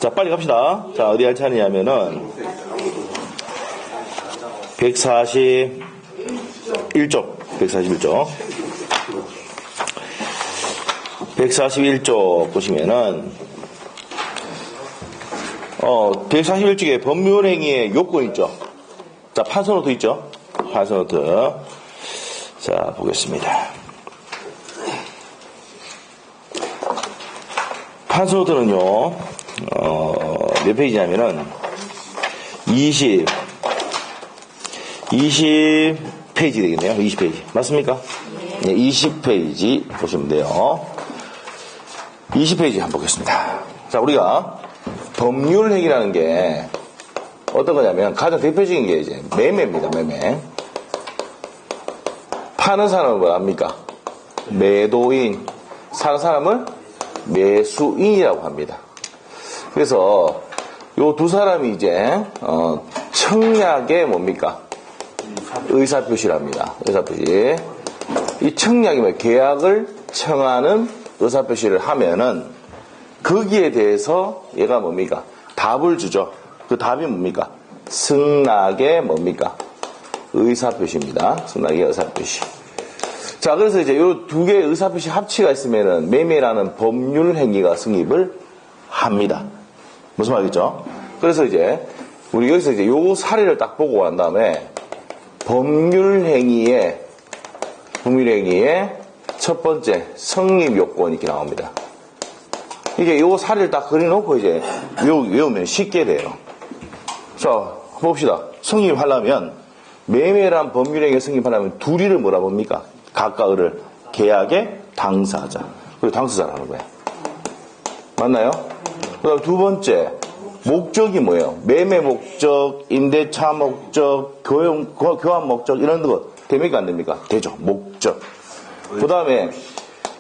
자, 빨리 갑시다. 자, 어디 할 차례냐면은 141쪽. 141쪽 보시면은 141쪽에 법률행위의 요건 있죠. 자, 판서노트 있죠. 판서노트. 자, 보겠습니다. 판서노트는요, 몇 페이지냐면은 20페이지 되겠네요. 20페이지. 맞습니까? 네, 20페이지 보시면 돼요. 20페이지 한번 보겠습니다. 자, 우리가 법률행위라는 게 어떤 거냐면 가장 대표적인 게 이제 매매입니다. 매매. 파는 사람은 뭐 합니까? 매도인. 사는 사람은 매수인이라고 합니다. 그래서 요 두 사람이 이제 청약의 뭡니까? 의사표시랍니다. 의사표시. 이 청약이 뭐 계약을 청하는 의사표시를 하면은 거기에 대해서 얘가 뭡니까? 답을 주죠. 그 답이 뭡니까? 승낙의 뭡니까? 의사표시입니다. 승낙의 의사표시. 자, 그래서 이제 요 두 개의 의사표시 합치가 있으면은 매매라는 법률 행위가 성립을 합니다. 무슨 말이죠? 그래서 이제 우리 여기서 이제 요 사례를 딱 보고 난 다음에 법률 행위의 첫 번째 성립 요건이 이렇게 나옵니다. 이게 요 사례를 딱 그려놓고 이제 외우면 쉽게 돼요. 자, 봅시다. 성립하려면 매매란 법률행위에 성립하려면 둘이를 뭐라 봅니까? 각각을 계약의 당사자. 그리고 당사자라는 거예요. 맞나요? 그 다음 두 번째, 목적이 뭐예요? 매매 목적, 임대차 목적, 교환 목적, 이런 거 됩니까? 안 됩니까? 되죠. 목적. 그 다음에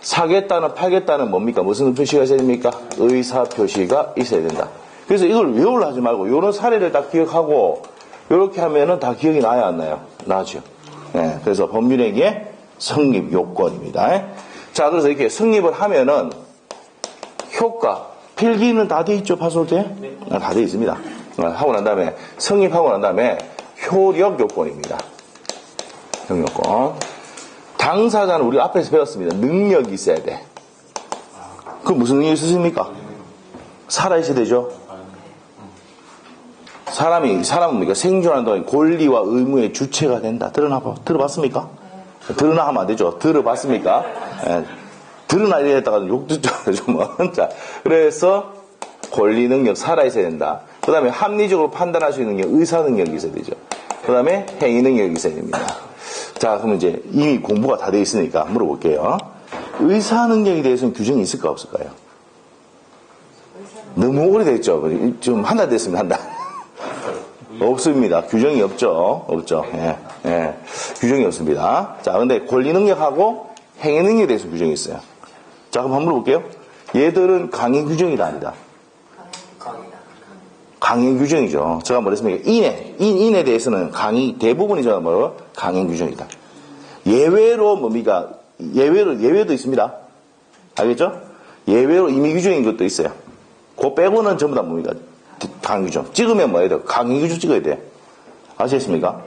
사겠다는 팔겠다는 뭡니까? 무슨 표시가 있어야 됩니까? 의사 표시가 있어야 된다. 그래서 이걸 외우려 하지 말고 이런 사례를 딱 기억하고 이렇게 하면은 다 기억이 나야 안 나요? 나죠. 네, 그래서 법률행위의 성립 요건입니다. 자, 그래서 이렇게 성립을 하면은 효과, 필기는 다 돼 있죠, 파솔트에? 네. 다 돼 있습니다. 하고 난 다음에 성립하고 난 다음에 효력 요건입니다. 효력 요건. 당사자는 우리 앞에서 배웠습니다. 능력이 있어야 돼. 그 무슨 능력이 있습니까? 살아있어야 되죠. 사람은 뭡니까? 생존하는 동안 권리와 의무의 주체가 된다. 들어봤습니까? 드러나 하면 안 되죠. 들어봤습니까? 예. 드러나려 했다가 욕 듣죠. 자, 그래서 권리 능력 살아있어야 된다. 그 다음에 합리적으로 판단할 수 있는 능력, 의사 능력이 있어야 되죠. 그 다음에 행위 능력이 있어야 됩니다. 자, 그러면 이제 이미 공부가 다 돼 있으니까 물어볼게요. 의사 능력에 대해서는 규정이 있을까 없을까요? 너무 오래됐죠. 지금 한 달 됐습니다. 한 달. 없습니다. 규정이 없죠. 예. 규정이 없습니다. 자, 근데 권리 능력하고 행위 능력에 대해서 규정이 있어요. 자, 그럼 한번 물어볼게요. 얘들은 강행 규정이다, 아니다? 강행 규정이죠. 제가 뭐랬습니까? 인에 대해서는 대부분이 제가 강행 규정이다. 예외로 뭡니까? 예외도 있습니다. 알겠죠? 예외로 임의 규정인 것도 있어요. 그거 빼고는 전부 다 뭡니까? 강행 규정. 찍으면 뭐 해야 돼요? 강행 규정 찍어야 돼요. 아시겠습니까?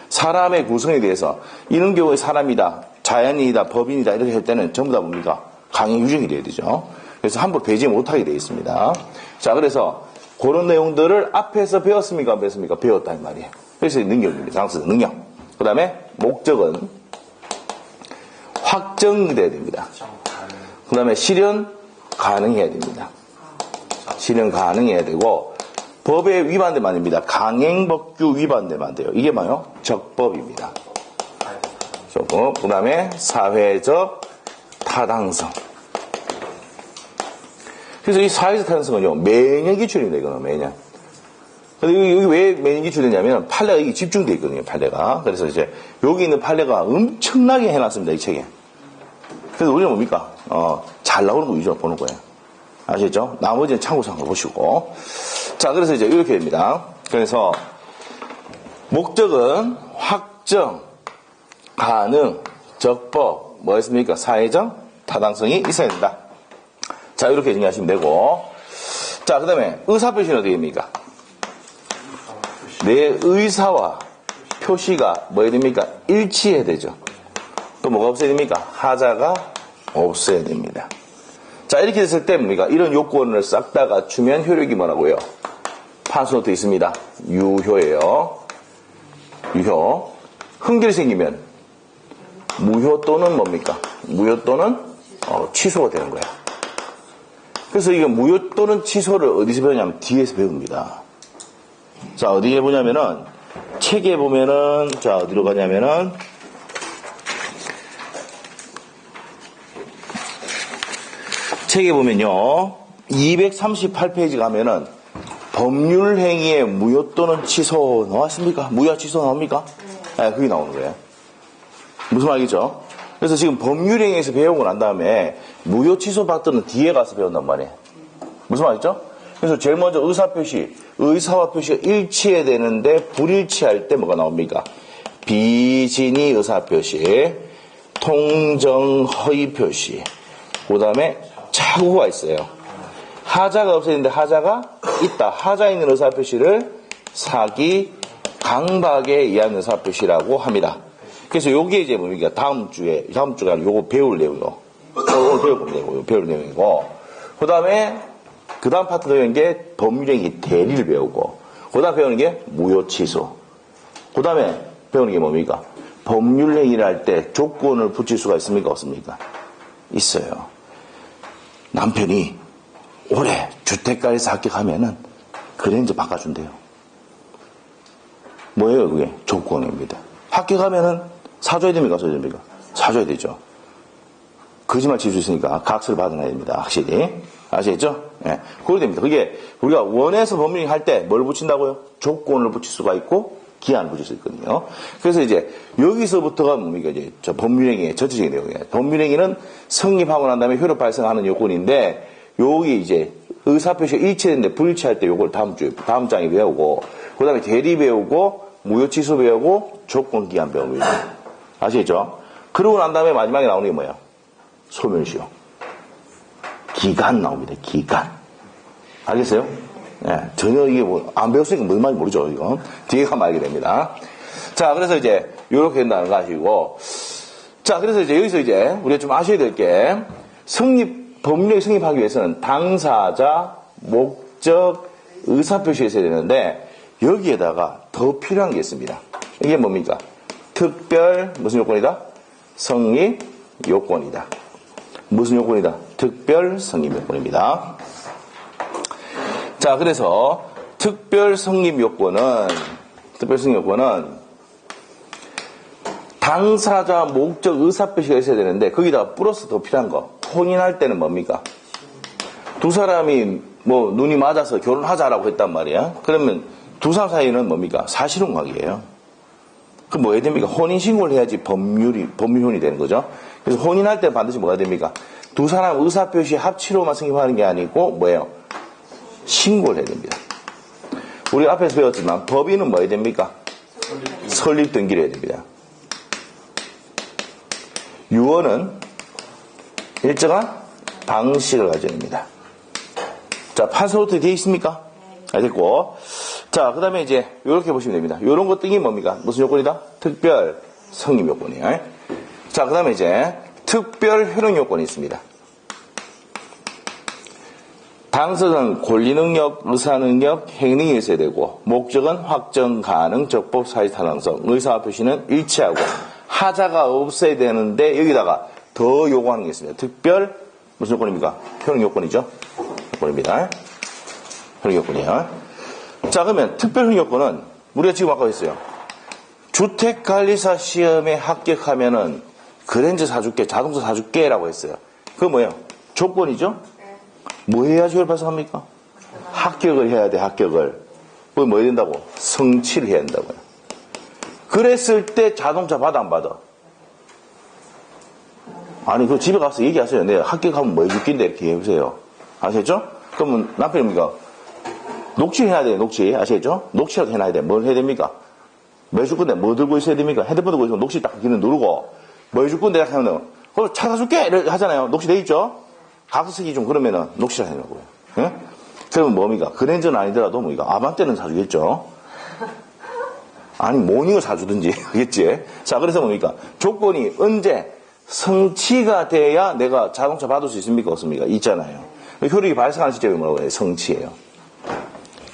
사람의 구성에 대해서 이런 경우에 사람이다, 자연인이다, 법인이다 이렇게 할 때는 전부 다 뭡니까? 강행 규정이 돼야 되죠. 그래서 함부로 배제 못하게 되어 있습니다. 자, 그래서 그런 내용들을 앞에서 배웠습니까? 안 배웠습니까? 배웠다 이 말이에요. 그래서 능력입니다. 당사자 능력. 그 다음에 목적은 확정돼야 됩니다. 그 다음에 실현 가능해야 됩니다. 실현 가능해야 되고 법에 위반되면 안 됩니다. 강행법규 위반되면 안 돼요. 이게 뭐예요? 적법입니다. 적법. 그 다음에 사회적 타당성. 그래서 이 사회적 타당성은요, 매년 기출입니다, 이거는, 매년. 근데 여기 왜 매년 기출되냐면, 판례가 여기 집중되어 있거든요, 판례가. 그래서 이제, 여기 있는 판례가 엄청나게 해놨습니다, 이 책에. 그래서 우리는 뭡니까? 잘 나오는 거 위주로 보는 거예요. 아시겠죠? 나머지는 참고사항을 보시고. 자, 그래서 이제 이렇게 됩니다. 그래서, 목적은 확정, 가능, 적법, 뭐였습니까? 사회적 타당성이 있어야 된다. 자, 이렇게 정리하시면 되고. 자, 그 다음에 의사표시는 어떻게 됩니까? 내 의사와 표시가 뭐 해야 됩니까? 일치해야 되죠. 또 뭐가 없어야 됩니까? 하자가 없어야 됩니다. 자, 이렇게 됐을 때 뭡니까? 이런 요건을 싹 다 갖추면 효력이 뭐라고요? 판소노트 있습니다. 유효예요. 유효. 흥결이 생기면 무효 또는 뭡니까? 무효 또는 취소가 되는 거야. 그래서 이거 무효 또는 취소를 어디서 배우냐면 뒤에서 배웁니다. 자, 어디에 보냐면은 책에 보면은 자, 어디로 가냐면은 책에 보면요 238페이지 가면은 법률행위의 무효 또는 취소 나왔습니까? 무효 취소 나옵니까? 네, 그게 나오는 거예요. 무슨 말이죠? 그래서 지금 법률행위에서 배우고 난 다음에 무효 취소 파트는 뒤에 가서 배운단 말이에요. 무슨 말이죠? 그래서 제일 먼저 의사표시, 의사와 표시가 일치해야 되는데 불일치할 때 뭐가 나옵니까? 비진의 의사표시, 통정 허위 표시, 그 다음에 착오가 있어요. 하자가 없어야 되는데 하자가 있다. 하자 있는 의사표시를 사기, 강박에 의한 의사표시라고 합니다. 그래서 요게 이제 뭡니까? 다음 주가 요거 배울 내용이고, 오늘 배울 내용이고, 그 다음에 그 다음 파트 배우는 게 법률행위 대리를 배우고, 그 다음 배우는 게 무효 취소, 그 다음에 배우는 게 뭡니까? 법률행위를 할 때 조건을 붙일 수가 있습니까? 없습니까? 있어요. 남편이 올해 주택가에서 합격하면은 그랜저 바꿔준대요. 뭐예요, 그게? 조건입니다. 합격하면은 사줘야 됩니까? 사줘야 됩니까? 사줘야 되죠. 거짓말 칠 수 있으니까 각서를 받아놔야 됩니다. 확실히. 아시겠죠? 예. 네. 그렇게 됩니다. 그게 우리가 원해서 법률행위 할 때 뭘 붙인다고요? 조건을 붙일 수가 있고 기한을 붙일 수 있거든요. 그래서 이제 여기서부터가 뭡니까? 이제 저 법률행위의 전체적인 내용이에요. 법률행위는 성립하고 난 다음에 효력 발생하는 요건인데 여기 이제 의사표시가 일치했는데 불일치할 때 요걸 다음 장에 배우고 그 다음에 대리 배우고 무효 취소 배우고 조건 기한 배웁니다. 아시겠죠? 그러고 난 다음에 마지막에 나오는 게 뭐예요? 소멸시효. 기간 나옵니다. 기간. 알겠어요? 예, 전혀 이게 안 배웠으니까 무슨 말인지 모르죠, 이거. 뒤에 가면 알게 됩니다. 자, 그래서 이제, 요렇게 된다는 거 아시고. 자, 그래서 이제 여기서 이제, 우리가 좀 아셔야 될 게, 법률행위 성립하기 위해서는 당사자, 목적, 의사표시가 있어야 되는데, 여기에다가 더 필요한 게 있습니다. 이게 뭡니까? 특별, 무슨 요건이다? 성립 요건이다. 무슨 요건이다? 특별 성립 요건입니다. 자, 그래서 특별 성립 요건은 당사자, 목적, 의사표시가 있어야 되는데 거기다가 플러스 더 필요한 거. 혼인할 때는 뭡니까? 두 사람이 뭐 눈이 맞아서 결혼하자라고 했단 말이야. 그러면 두 사람 사이는 뭡니까? 사실혼관계예요. 그럼 뭐 해야 됩니까? 혼인신고를 해야지 법률혼이 되는 거죠. 그래서 혼인할 때 반드시 뭐가 됩니까? 두 사람 의사표시 합치로만 성립하는 게 아니고 뭐예요? 신고를 해야 됩니다. 우리 앞에서 배웠지만 법인은 뭐 해야 됩니까? 설립 등기를 해야 됩니다. 유언은 일정한 방식을 가져야 됩니다. 자, 판소노트 되어 있습니까? 됐고. 자, 그 다음에 이제 이렇게 보시면 됩니다. 이런 것들이 뭡니까? 무슨 요건이다? 특별 성립 요건이에요. 자, 그 다음에 이제 특별 효력 요건이 있습니다. 당사자는 권리능력, 의사능력, 행능이 있어야 되고 목적은 확정 가능, 적법, 사실타당성, 의사와 표시는 일치하고 하자가 없어야 되는데 여기다가 더 요구하는 게 있습니다. 특별 무슨 요건입니까? 효력 요건이죠. 요건입니다. 효력 요건이에요. 자, 그러면 특별 효력 요건은 우리가 지금 아까 했어요. 주택관리사 시험에 합격하면은 그랜저 사줄게, 자동차 사줄게라고 했어요. 그거 뭐예요? 조건이죠? 뭐 해야지 효력 발생합니까? 합격을 해야 돼, 합격을. 그거 뭐 해야 된다고? 성취를 해야 된다고요. 그랬을 때 자동차 받아, 안 받아? 아니, 그 집에 가서 얘기하세요. 내가 합격하면 뭐 해줄긴데, 이렇게 해보세요. 아시겠죠? 그러면 남편입니까? 녹취해야 돼요, 녹취. 아시겠죠? 녹취라도 해놔야 돼. 뭘 해야 됩니까? 뭐 해줄 건데, 뭐 들고 있어야 됩니까? 핸드폰 들고 있으면 녹취 딱 기능 누르고, 뭐 해줄 건데, 하면, 그럼 차 사줄게! 이렇게 하잖아요. 녹취 돼 있죠? 각서 쓰기 좀 그러면은 녹취를 해놓고요. 예? 그러면 뭡니까? 그랜저는 아니더라도 뭡니까? 아반떼는 사주겠죠? 아니, 모닝을 사주든지, 그겠지? 자, 그래서 뭡니까? 조건이 언제 성취가 돼야 내가 자동차 받을 수 있습니까? 없습니까? 있잖아요. 효력이 발생하는 시점이 뭐라고 해요? 성취예요.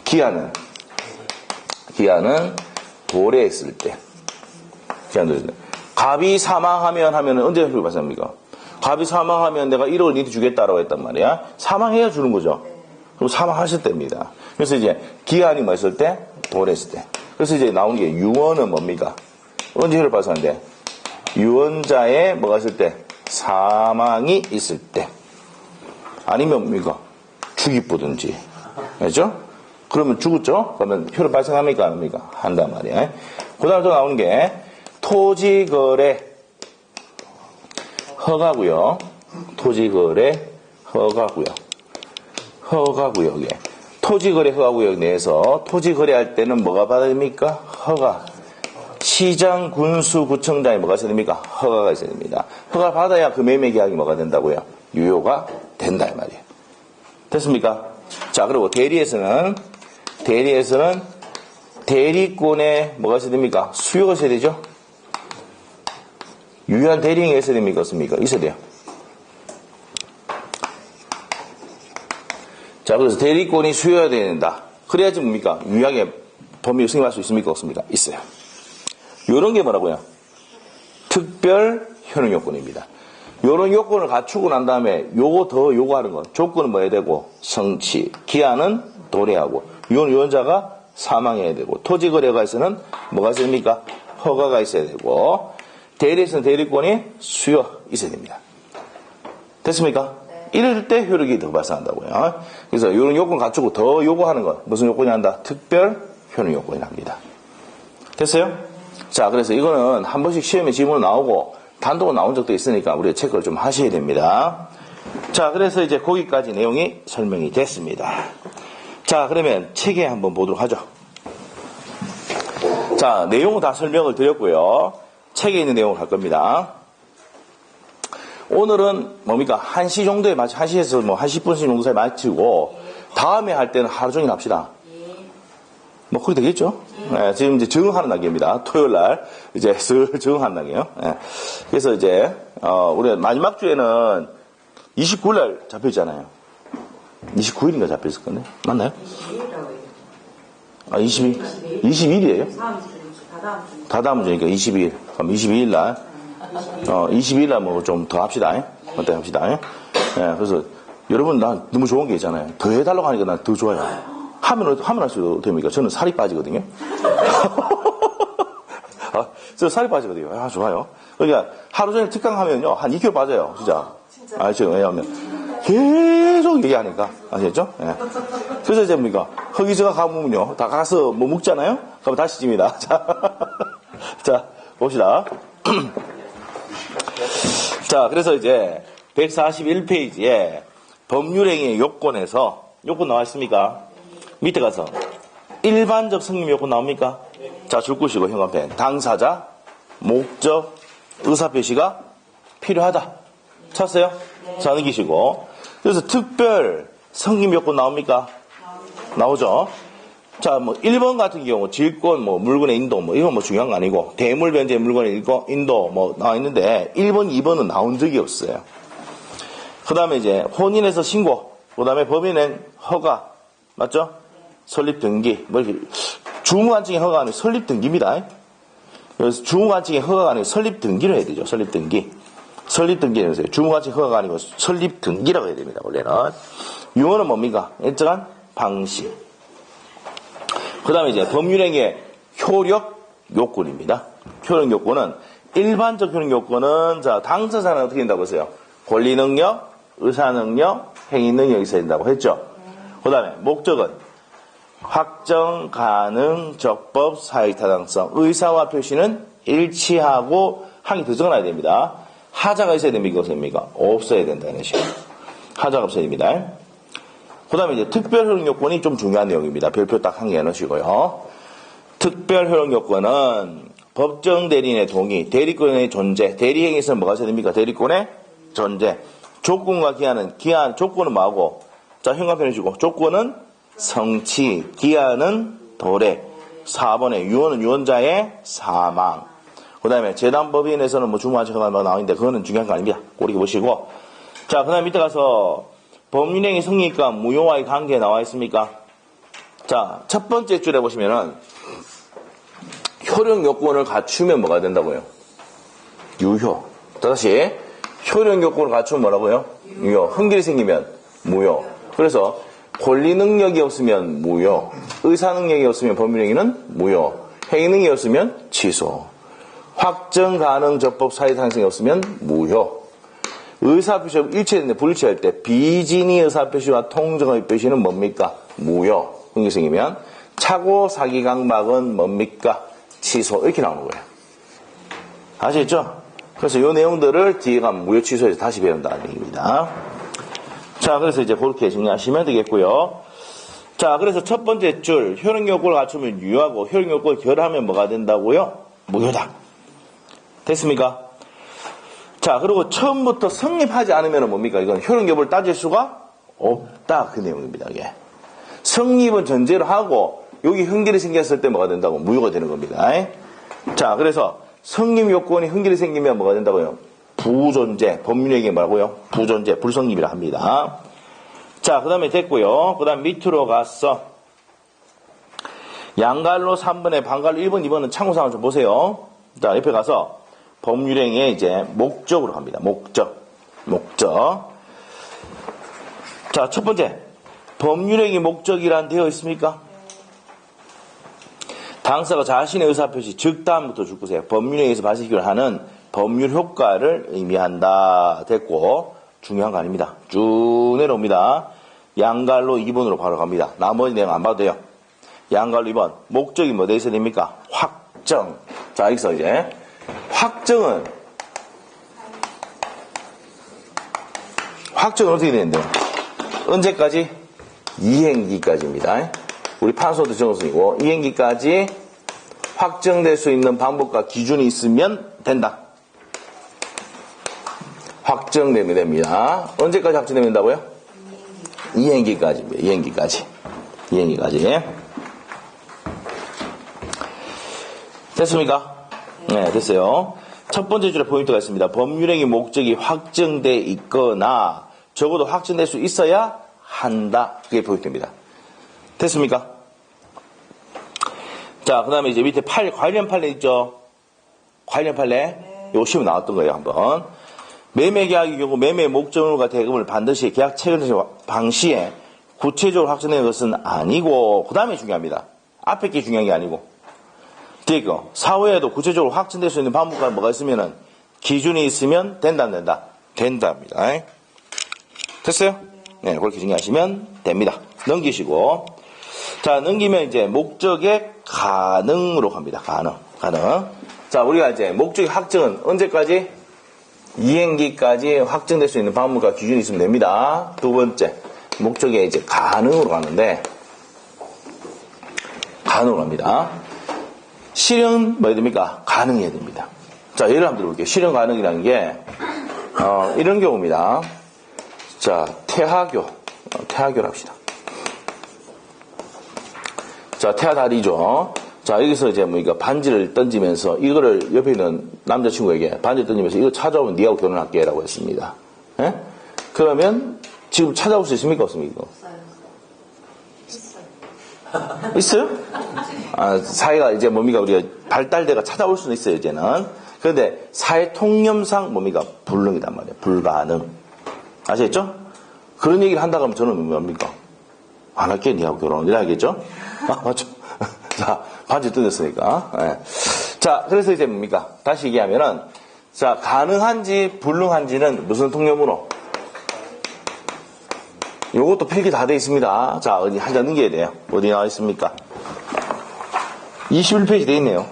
기한은 도래했을 때. 갑이 사망하면 언제 효력이 발생합니까? 갑이 사망하면 내가 1억을 니한테 주겠다라고 했단 말이야. 사망해야 주는 거죠. 그럼 사망하실 때입니다. 그래서 이제 기한이 뭐 있을 때? 도래했을 때. 그래서 이제 나온 게 유언은 뭡니까? 언제 효력이 발생하는데? 유언자의 뭐가 있을 때? 사망이 있을 때. 아니면 뭡니까? 죽이쁘든지. 알죠? 그러면 죽었죠? 그러면 효력 발생합니까? 안 합니까? 한단 말이야. 그 다음에 또 나오는 게 토지거래 허가고요. 토지거래 허가구역에. 토지거래 허가구역 내에서 토지거래할 때는 뭐가 받아야 됩니까? 허가. 시장, 군수, 구청장이 뭐가 있어야 됩니까? 허가가 있어야 됩니다. 허가 받아야 그 매매 계약이 뭐가 된다고요? 유효가 된다 이 말이에요. 됐습니까? 자, 그리고 대리에서는 대리권에 뭐가 있어야 됩니까? 수요가 있어야 되죠? 유효한 대리행위가 있어야 됩니까? 없습니까? 있어야 돼요. 자, 그래서 대리권이 수요가 된다. 그래야지 뭡니까? 유효하게 법률 승인할 수 있습니까? 없습니까? 있어요. 요런 게 뭐라고요? 특별 효능 요건입니다. 요런 요건을 갖추고 난 다음에 요거 더 요구하는 건 조건은 뭐 해야 되고 성취, 기한은 도래하고 유언자가 사망해야 되고 토지거래가에서는 뭐가 있어야 됩니까? 허가가 있어야 되고 대리에서는 대리권이 수요 있어야 됩니다. 됐습니까? 네. 이럴 때 효력이 더 발생한다고요. 그래서 이런 요건 갖추고 더 요구하는 건 무슨 요건이 한다? 특별 효능 요건이 납니다. 됐어요? 자, 그래서 이거는 한 번씩 시험에 지문으로 나오고 단독으로 나온 적도 있으니까 우리가 체크를 좀 하셔야 됩니다. 자, 그래서 이제 거기까지 내용이 설명이 됐습니다. 자, 그러면 책에 한번 보도록 하죠. 자, 내용은 다 설명을 드렸고요. 책에 있는 내용을 할 겁니다. 오늘은 뭡니까? 1시 정도에 1시에서 뭐 10분씩 정도 사이 마치고 다음에 할 때는 하루 종일 합시다. 뭐 그렇게 되겠죠? 네, 지금 이제 적응하는 단계입니다. 토요일 날 이제 슬 적응하는 단계예요. 네. 그래서 이제 우리가 마지막 주에는 29일 날 잡혀 있잖아요. 29일인가 잡혀 있을 건데 맞나요? 22일이에요? 다 다음 주니까 22일. 그럼 22일 날 22일 날 뭐 좀 더 합시다. 어때 합시다. 네, 그래서 여러분 난 너무 좋은 게 있잖아요. 더 해달라고 하니까 난 더 좋아요. 하면 할수록 됩니까? 저는 살이 빠지거든요. 저 살이 빠지거든요. 아, 좋아요. 그러니까 하루 종일 특강하면요. 한 2kg 빠져요. 진짜. 알죠? 왜냐하면 계속 얘기하니까. 아시겠죠? 네. 그래서 이제 뭡니까? 허기저가 가보면요. 다 가서 뭐 먹잖아요? 그러면 다시 찝니다. 자, 봅시다. 자, 그래서 이제 141페이지에 법률행위의 요건에서 요건 나와 있습니까? 밑에 가서 일반적 성립 요건 나옵니까? 자, 줄 것이고 형광펜. 당사자, 목적, 의사표시가 필요하다. 찾았어요? 자, 넘기시고. 그래서 특별 성립 요건 나옵니까? 나오죠? 자, 뭐 1번 같은 경우 질권, 뭐 물건의 인도, 뭐 이건 뭐 중요한 거 아니고 대물 변제 물건의 인도 뭐 나와 있는데 1번, 2번은 나온 적이 없어요. 그 다음에 이제 혼인에서 신고, 그 다음에 법인은 허가, 맞죠? 설립 등기, 뭐 이렇게 주무관증의 허가가 아니고 설립 등기입니다. 그래서 주무관증의 허가가 아니고 설립 등기로 해야 되죠. 설립 등기. 설립 등기는 주무관증 허가가 아니고 설립 등기라고 해야 됩니다. 원래는. 유언은 뭡니까? 일정한 방식. 그 다음에 이제 법률행위의 효력 요건입니다. 효력 요건은 일반적 효력 요건은 자 당사자는 어떻게 된다고 했어요? 권리 능력, 의사 능력, 행위 능력이 있어야 된다고 했죠. 그 다음에 목적은 확정 가능 적법 사회적 타당성 의사와 표시는 일치하고 한 개 더 적어놔야 됩니다. 하자가 있어야 됩니까? 없습니까? 없어야 된다는 식으로. 하자가 없어야 됩니다. 그 다음에 이제 특별효력 요건이 좀 중요한 내용입니다. 별표 딱 한 개 해놓으시고요. 특별효력 요건은 법정 대리인의 동의, 대리권의 존재, 대리행위에서는 뭐가 있어야 됩니까? 대리권의 존재. 조건과 기한은, 조건은 뭐하고? 자, 현관편 해주고, 조건은 성취, 기한은 도래. 4번에 유언은 유언자의 사망. 그 다음에 재단법인에서는 뭐 중무한책만 나오는데 그거는 중요한 거 아닙니다. 그렇게 보시고. 자, 그 다음에 밑에 가서 법률행위 성립과 무효와의 관계 나와 있습니까? 자, 첫 번째 줄에 보시면은 효력 요건을 갖추면 뭐가 된다고요? 유효. 자, 다시 효력 요건을 갖추면 뭐라고요? 유효. 흥길이 생기면 무효. 그래서 권리 능력이 없으면 무효. 의사 능력이 없으면 법률행위는 무효. 행위 능력이 없으면 취소. 확정 가능 적법 사유 상승이 없으면 무효. 의사표시가 일치했는데 불일치할 때 비진의 의사표시와 통정의 표시는 뭡니까? 무효. 흥길이 생기면 착오 사기 강박은 뭡니까? 취소. 이렇게 나오는 거예요. 아시겠죠? 그래서 이 내용들을 뒤에 가면 무효 취소해서 다시 배운다는 얘기입니다. 자, 그래서 이제 그렇게 정리하시면 되겠고요. 자, 그래서 첫 번째 줄, 효력 요건을 갖추면 유효하고 효력 요건을 결하면 뭐가 된다고요? 무효다. 됐습니까? 자, 그리고 처음부터 성립하지 않으면 뭡니까? 이건 효력 여부를 따질 수가 없다. 그 내용입니다, 이게. 성립은 전제로 하고, 여기 흥길이 생겼을 때 뭐가 된다고? 무효가 되는 겁니다. 자, 그래서 성립 요건이 흥길이 생기면 뭐가 된다고요? 부존재. 법률행위 뭐라고요? 부존재, 불성립이라 합니다. 자, 그 다음에 됐고요. 그 다음 밑으로 가서 양갈로 3번에 반갈로 1번, 2번은 참고사항을 좀 보세요. 자, 옆에 가서 법률행위의 이제 목적으로 갑니다. 목적. 자, 첫 번째. 법률행위 목적이란 되어 있습니까? 당사가 자신의 의사표시, 즉 다음부터 줄 것이에요. 법률행위에서 발생을 하는 법률 효과를 의미한다. 됐고, 중요한 거 아닙니다. 쭉 내려옵니다. 양갈로 2번으로 바로 갑니다. 나머지 내용 안 봐도 돼요. 양갈로 2번. 목적이 뭐 돼 있어야 됩니까? 확정. 자, 여기서 이제 확정은 어떻게 되는데요? 언제까지? 이행기까지입니다. 우리 판소도 정선이고 이행기까지 확정될 수 있는 방법과 기준이 있으면 된다. 확정되면 됩니다. 언제까지 확정되면 된다고요? 이행기까지입니다. 이행기까지. 됐습니까? 네, 됐어요. 첫 번째 줄에 포인트가 있습니다. 법률행위 목적이 확정돼 있거나 적어도 확정될 수 있어야 한다. 그게 포인트입니다. 됐습니까? 자, 그 다음에 이제 밑에 관련 판례 있죠? 관련 판례? 요 시험 나왔던 거예요, 한번. 매매 계약의 경우 매매 목적물과 대금을 반드시 계약 체결 방시에 구체적으로 확정된 것은 아니고, 그 다음에 중요합니다. 앞에 게 중요한 게 아니고. 뒤에 거. 사후에도 구체적으로 확정될 수 있는 방법과 뭐가 있으면은 기준이 있으면 된다, 안 된다? 된답니다. 됐어요? 네, 그렇게 정리하시면 됩니다. 넘기시고. 자, 넘기면 이제 목적의 가능으로 갑니다. 가능. 자, 우리가 이제 목적의 확정은 언제까지? 이행기까지 확정될 수 있는 방법과 기준이 있으면 됩니다. 두 번째, 목적의 이제 가능으로 가는데, 가능으로 갑니다. 실현, 뭐 해야 됩니까? 가능해야 됩니다. 자, 예를 한번 들어볼게요. 실현 가능이라는 게, 이런 경우입니다. 자, 태하교를 합시다. 자, 태하다리죠. 자, 여기서 이제 뭐, 반지를 던지면서, 이거를 옆에 있는 남자친구에게 반지를 던지면서, 이거 찾아오면 니하고 결혼할게 라고 했습니다. 예? 그러면, 지금 찾아올 수 있습니까? 없습니까? 있어요? 아, 사회가 이제 뭡니까? 우리가 발달돼가 찾아올 수는 있어요, 이제는. 그런데, 사회 통념상 뭡니까? 불능이단 말이에요. 불가능. 아시겠죠? 그런 얘기를 한다고 하면 저는 뭡니까? 안 할게, 니하고 결혼. 이래 하겠죠? 아, 맞죠? 자, 반지 뜯었으니까. 네. 자, 그래서 이제 뭡니까? 다시 얘기하면은, 자, 가능한지, 불능한지는 무슨 통념으로? 요것도 필기 다 돼 있습니다. 자, 어디 한 장 넘겨야 돼요. 어디 나와 있습니까? 21페이지 돼 있네요.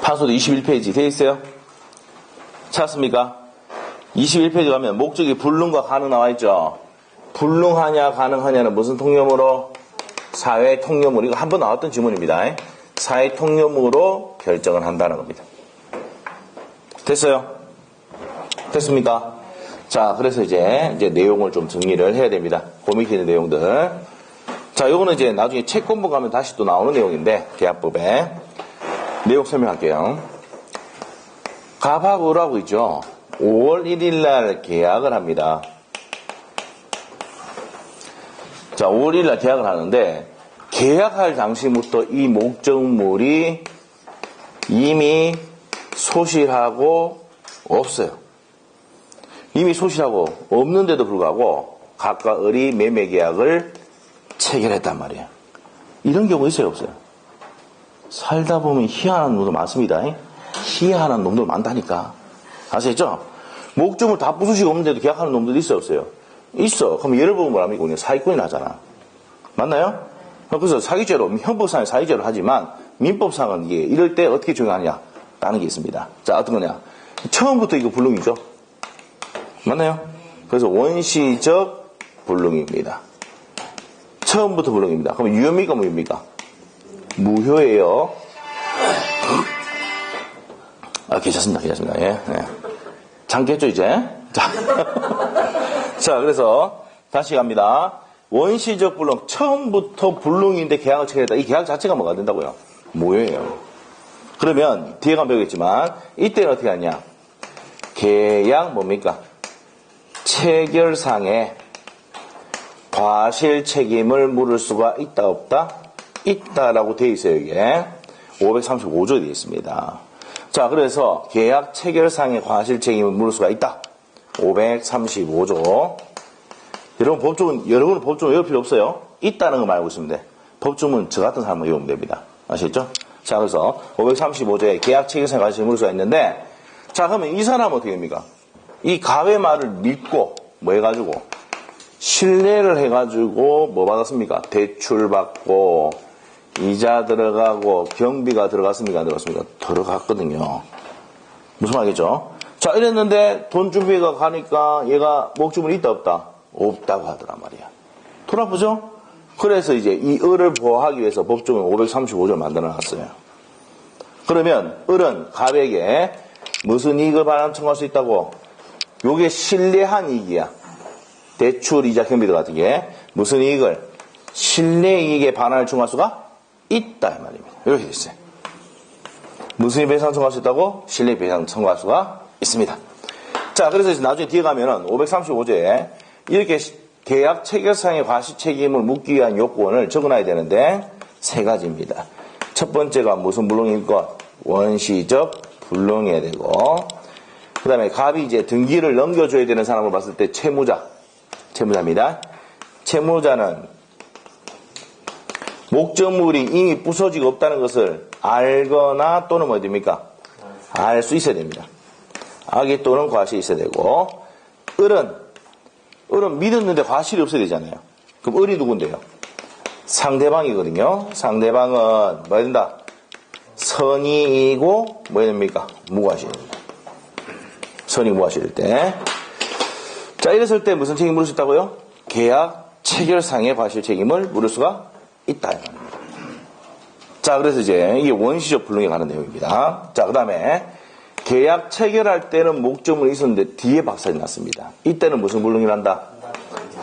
판소도 21페이지 돼 있어요? 찾았습니까? 21페이지 가면 목적이 불능과 가능 나와 있죠? 불능하냐, 가능하냐는 무슨 통념으로? 사회 통념으로. 이거 한번 나왔던 지문입니다. 사회 통념으로 결정을 한다는 겁니다. 됐어요? 됐습니까? 자, 그래서 이제 내용을 좀 정리를 해야 됩니다. 그 밑에 있는 내용들. 자, 요거는 이제 나중에 책 공부 가면 다시 또 나오는 내용인데, 계약법에. 내용 설명할게요. 갑하고 을하고 있죠. 5월 1일 날 계약을 합니다. 자, 5월 1일 날 계약을 하는데, 계약할 당시부터 이 목적물이 이미 소실하고 없어요. 이미 소실하고 없는데도 불구하고 갑과 을이 매매 계약을 체결했단 말이에요. 이런 경우 있어요, 없어요? 살다 보면 희한한 놈도 많습니다. 희한한 놈도 많다니까. 아시겠죠? 목적물 다 부수시고 없는데도 계약하는 놈들이 있어요, 없어요? 있어. 그럼 예를 보면 뭐랍니까? 우리는 사기꾼이 나잖아. 맞나요? 그래서 사기죄로, 형법상의 사기죄로 하지만 민법상은 이게 이럴 때 어떻게 적용하느냐? 라는 게 있습니다. 자, 어떤 거냐? 처음부터 이거 불능이죠? 맞나요? 그래서 원시적 불능입니다. 처음부터 불능입니다. 그럼 유효입니까, 무효입니까? 무효예요. 아, 괜찮습니다. 괜찮습니다. 예. 네. 잠깼죠, 이제? 자. 자, 그래서 다시 갑니다. 원시적 불능, 처음부터 불능인데 계약을 체결했다. 이 계약 자체가 뭐가 된다고요? 무효예요. 그러면 뒤에 가면 배우겠지만 이때는 어떻게 하냐? 계약 뭡니까? 체결상에 과실 책임을 물을 수가 있다 없다? 있다라고 되어 있어요. 이게 535조에 되어 있습니다. 자, 그래서 계약 체결상의 과실 책임을 물을 수가 있다. 535조. 여러분은 법조문 외울 필요 없어요. 있다는 거 말고 있으면 돼. 법조문 저 같은 사람만 외우면 됩니다. 아시겠죠? 자, 그래서 535조에 계약 체결상의 과실 책임을 물을 수가 있는데, 자, 그러면 이 사람은 어떻게 됩니까? 이 갑의 말을 믿고 뭐 해가지고 신뢰를 해가지고 뭐 받았습니까? 대출 받고 이자 들어가고 경비가 들어갔습니까? 안 들어갔습니까? 들어갔거든요. 무슨 말이겠죠? 자, 이랬는데 돈 준비가 가니까 얘가 목주문이 있다 없다? 없다고 하더란 말이야. 돌아보죠? 그래서 이제 이 을을 보호하기 위해서 법조문 535조를 만들어 놨어요. 그러면 을은 갑에게 무슨 이익을 반환 청구할 수 있다고? 요게 신뢰한 이익이야. 대출, 이자, 경비 같은 게 무슨 이익을? 신뢰 이익에 반환을 청구할 수가 있다 이 말입니다. 이렇게 돼 있어요. 무슨 배상 청구할 수 있다고? 신뢰 배상 청구할 수가 있습니다. 자, 그래서 이제 나중에 뒤에 가면은 535조에 이렇게 계약 체결상의 과실 책임을 묻기 위한 요건을 적어놔야 되는데 세 가지입니다. 첫 번째가 무슨 불능일 것? 원시적 불능해야 되고, 그 다음에 갑이 이제 등기를 넘겨줘야 되는 사람을 봤을 때 채무자입니다. 채무자는 목적물이 이미 부서지고 없다는 것을 알거나 또는 뭐 됩니까? 알 수 있어야 됩니다. 악의 또는 과실이 있어야 되고, 을은 믿었는데 과실이 없어야 되잖아요. 그럼 을이 누군데요? 상대방이거든요. 상대방은 뭐야 된다? 선의이고 뭐야 됩니까? 무과실입니다. 선의 무과실일 때. 자, 이랬을 때 무슨 책임을 물을 수 있다고요? 계약 체결상의 과실 책임을 물을 수가 있다. 자, 그래서 이제 이게 원시적 불능에 관한 내용입니다. 자, 그 다음에 계약 체결할 때는 목적물이 있었는데 뒤에 박살이 났습니다. 이때는 무슨 불능이 난다?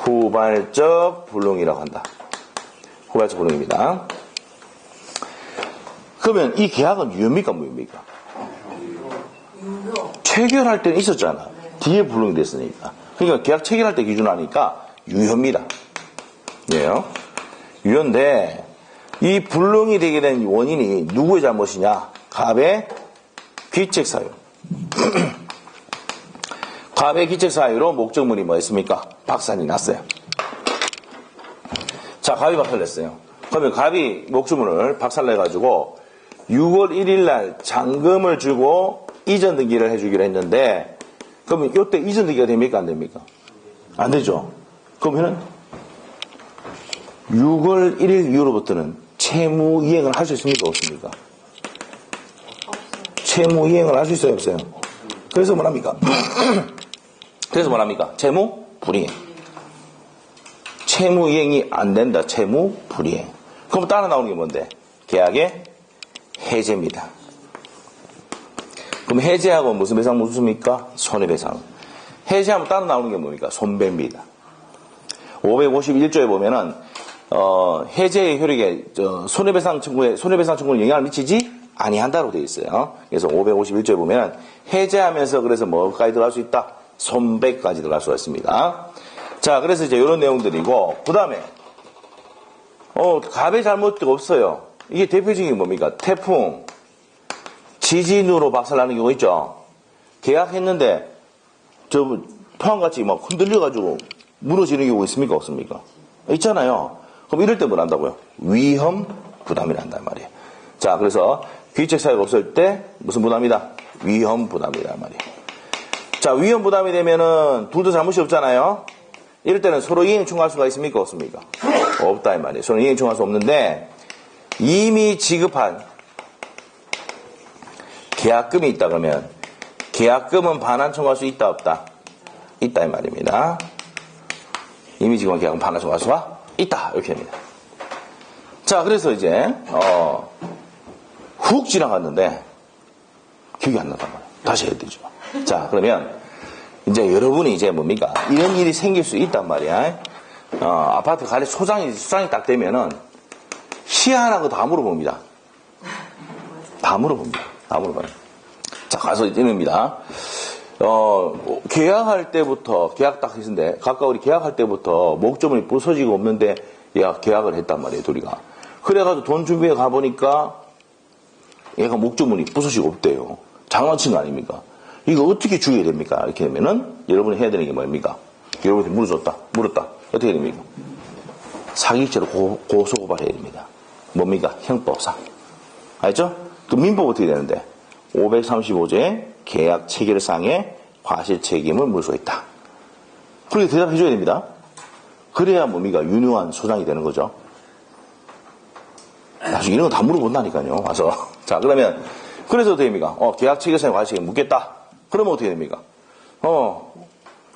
후발적 불능이라고 한다. 후발적 불능입니다. 그러면 이 계약은 유효입니까, 무효입니까? 체결할 때는 있었잖아. 뒤에 불능이 됐으니까. 그러니까 계약 체결할 때 기준하니까 유효입니다. 예요. 유효인데 이 불능이 되게 된 원인이 누구의 잘못이냐? 갑의 귀책 사유. 갑의 귀책 사유로 목적물이 뭐였습니까? 박살이 났어요. 자, 갑이 박살냈어요. 그러면 갑이 목적물을 박살내가지고 6월 1일 날 잔금을 주고 이전 등기를 해주기로 했는데, 그러면 이때 이전 등기가 됩니까? 안 됩니까? 안 되죠. 그러면은 6월 1일 이후로부터는 채무 이행을 할 수 있습니까? 없습니까? 채무 이행을 할 수 있어요? 없어요? 그래서 뭐랍니까? 채무 불이행. 채무 이행이 안 된다. 채무 불이행. 그럼 따라 나오는 게 뭔데? 계약의 해제입니다. 그럼 해제하고 무슨 배상 묻습니까? 손해배상. 해제하면 따로 나오는 게 뭡니까? 손배입니다. 551조에 보면은, 해제의 효력에, 손해배상 청구에 영향을 미치지 아니한다고 되어 있어요. 그래서 551조에 보면, 해제하면서 그래서 뭐까지 들어갈 수 있다? 손배까지 들어갈 수가 있습니다. 자, 그래서 이제 이런 내용들이고, 그 다음에, 갑의 잘못도 없어요. 이게 대표적인 게 뭡니까? 태풍, 지진으로 박살나는 경우 있죠. 계약했는데, 포항같이 막 흔들려가지고 무너지는 경우 있습니까? 없습니까? 있잖아요. 그럼 이럴 때 뭘 한다고요? 위험 부담이라 한단 말이에요. 자, 그래서 귀책 사유가 없을 때 무슨 부담이다? 위험 부담이란 말이에요. 자, 위험 부담이 되면은 둘도 잘못이 없잖아요. 이럴 때는 서로 이행 청구할 수가 있습니까? 없습니까? 없다 이 말이에요. 서로 이행 청구할 수 없는데 이미 지급한 계약금이 있다 그러면 계약금은 반환 청구할 수 있다 없다? 있다 이 말입니다. 이미 지급한 계약금 반환 청구할 수가 있다 이렇게 됩니다. 자, 그래서 이제 훅 지나갔는데 기억이 안 나단 말이에요. 다시 해야 되죠. 자, 그러면 이제 여러분이 이제 뭡니까? 이런 일이 생길 수 있단 말이야. 아파트 관리 수장이 딱 되면은 희한한 거 다 물어봅니다. 다 물어봅니다. 자, 가서 이릅니다. 계약할 때부터, 계약 딱 했는데, 가까우리 계약할 때부터 목조물이 부서지고 없는데, 얘가 계약을 했단 말이에요, 둘이가. 그래가지고 돈 준비해 가보니까, 얘가 목조물이 부서지고 없대요. 장난친 거 아닙니까? 이거 어떻게 죽여야 됩니까? 이렇게 되면은, 여러분이 해야 되는 게 뭡니까? 여러분한테 물었다. 어떻게 됩니까? 사기죄로 고소고발해야 됩니다. 뭡니까? 형법상. 알죠? 그 민법 어떻게 되는데? 535조의 계약 체결상의 과실 책임을 물 수 있다. 그렇게 대답해줘야 됩니다. 그래야 뭡니까? 유능한 소장이 되는 거죠. 나중에 이런 거 다 물어본다니까요. 와서. 자, 그러면, 그래서 어떻게 됩니까? 계약 체결상의 과실 책임 묻겠다. 그러면 어떻게 됩니까?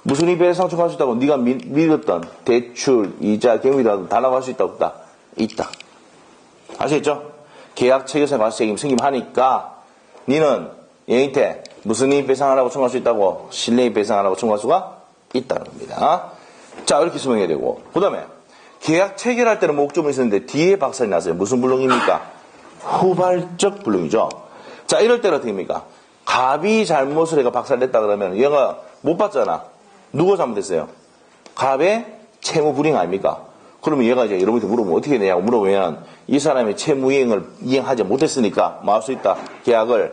무슨 배상 청구할 수 있다고 네가 믿었던 대출, 이자, 경비라도 달라고 할 수 있다 없다? 있다. 아시겠죠? 계약 체결상 과실 책임 승임하니까 니는 얘한테 무슨 이익 배상하라고 청구할 수 있다고? 실내이익 배상하라고 청구할 수가 있다는 겁니다. 자, 이렇게 설명해야 되고. 그 다음에 계약 체결할 때는 목조물이 있었는데 뒤에 박살이 났어요. 무슨 불능입니까? 후발적 불능이죠. 자, 이럴 때는 어떻게 됩니까? 갑이 잘못을 해가 박살냈다 그러면 얘가 못 받잖아. 누가 잘못했어요? 갑의 채무 불이행 아닙니까? 그러면 얘가 이제 여러분한테 물어보면 어떻게 되냐고 물어보면 이 사람이 채무 이행을 이행하지 못했으니까 뭐 할 수 있다? 계약을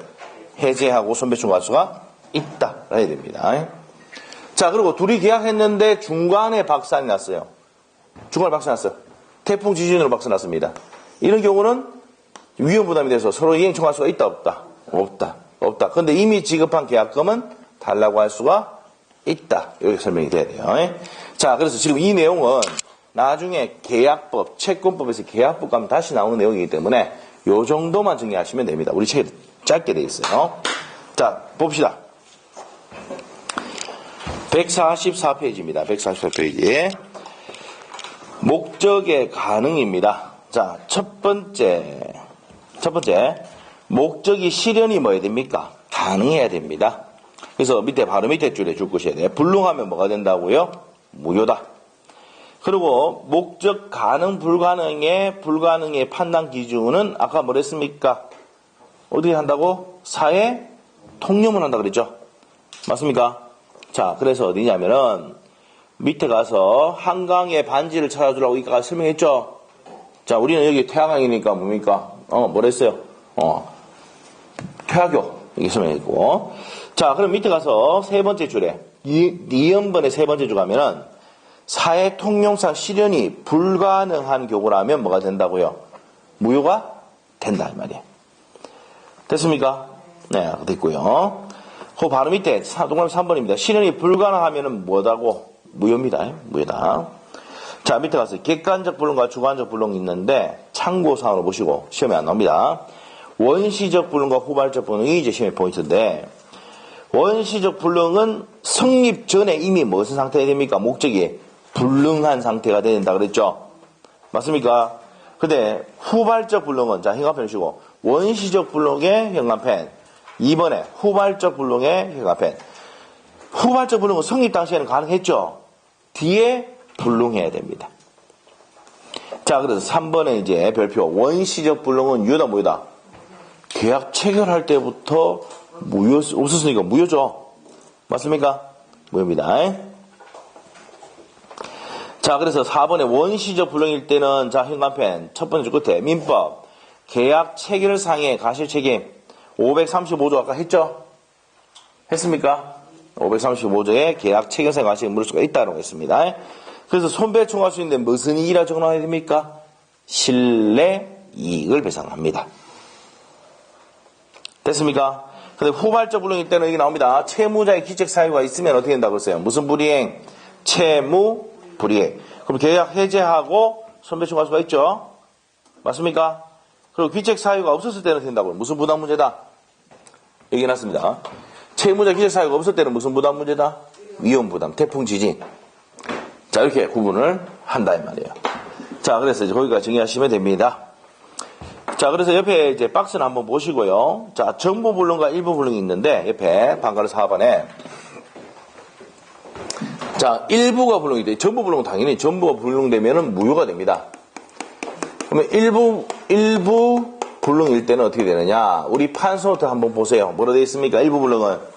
해제하고 손배 청구할 수가 있다. 해야 됩니다. 자, 그리고 둘이 계약했는데 중간에 박살이 났어요. 중간에 박살이 났어요. 태풍 지진으로 박살이 났습니다. 이런 경우는 위험 부담이 돼서 서로 이행 청구할 수가 있다 없다? 없다. 그런데 이미 지급한 계약금은 달라고 할 수가 있다. 이렇게 설명이 돼야 돼요. 자, 그래서 지금 이 내용은 나중에 계약법, 채권법에서 계약법 가면 다시 나오는 내용이기 때문에 요 정도만 정리하시면 됩니다. 우리 책에 짧게 돼 있어요. 자, 봅시다. 144페이지입니다. 144페이지. 목적의 가능입니다. 자, 첫 번째. 목적이 실현이 뭐야 됩니까? 가능해야 됩니다. 그래서 바로 밑에 줄에 줄 것이어야 돼요. 불능하면 뭐가 된다고요? 무효다. 그리고 목적 가능 불가능의 판단 기준은 아까 뭐랬습니까? 어떻게 한다고? 사회 통념을 한다 그랬죠? 맞습니까? 자, 그래서 어디냐면은 밑에 가서 한강에 반지를 찾아주라고 이까 설명했죠? 자, 우리는 여기 태화강이니까 뭡니까? 뭐랬어요? 태화교 이렇게 설명했고. 자, 그럼 밑에 가서 세 번째 줄에 니연번의 세 번째 줄 가면은 사회 통념상 실현이 불가능한 경우라면 뭐가 된다고요? 무효가 된다 이 말이에요. 됐습니까? 네, 됐고요. 그 바로 밑에 동그라미 3번입니다. 실현이 불가능하면은 뭐다고? 무효입니다. 무효다. 자, 밑에 가서 객관적 불능과 주관적 불능이 있는데 참고사항으로 보시고 시험에 안 나옵니다. 원시적 불능과 후발적 불능이 이제 시험의 포인트인데 원시적 불능은 성립 전에 이미 무슨 상태가 됩니까? 목적이 불능한 상태가 된다 그랬죠? 맞습니까? 근데 후발적 불능은 자, 현관펜 주시고 원시적 불능의 현관펜 2번에 후발적 불능의 현관펜 후발적 불능은 성립 당시에는 가능했죠. 뒤에 불능해야 됩니다. 자, 그래서 3번에 이제 별표. 원시적 불능은 유효다, 무효다? 계약 체결할 때부터 무효, 없었으니까 무효죠. 맞습니까? 무효입니다. 자, 그래서 4번에 원시적 불능일 때는, 자, 현관펜. 첫 번째 줄 끝에. 민법. 계약 체결상의 가실책임. 535조 아까 했죠? 했습니까? 535조에 계약 체결상의 가실책임 물을 수가 있다고 했습니다. 그래서 손배총할 수 있는데 무슨 이익이라 적어놔야 됩니까? 신뢰 이익을 배상합니다. 됐습니까? 근데 후발적 불능일 때는 여기 나옵니다. 채무자의 기책 사유가 있으면 어떻게 된다고 했어요? 무슨 불이행? 채무 불이행. 그럼 계약 해제하고 손배총할 수가 있죠? 맞습니까? 그리고 기책 사유가 없었을 때는 된다고요. 무슨 부담 문제다? 여기 해놨습니다. 채무자 기책 사유가 없을 때는 무슨 부담 문제다? 위험 부담, 태풍 지진. 자, 이렇게 구분을 한다, 이 말이에요. 자, 그래서 이제 거기까지 정리하시면 됩니다. 자, 그래서 옆에 이제 박스는 한번 보시고요. 자, 전부 불능과 일부 불능이 있는데, 옆에 방가루 4번에. 자, 일부가 불능이 돼. 전부 불능은 당연히 전부가 불능되면은 무효가 됩니다. 그러면 일부 불능일 때는 어떻게 되느냐? 우리 판소노트 한번 보세요. 뭐로 되어 있습니까? 일부 불능은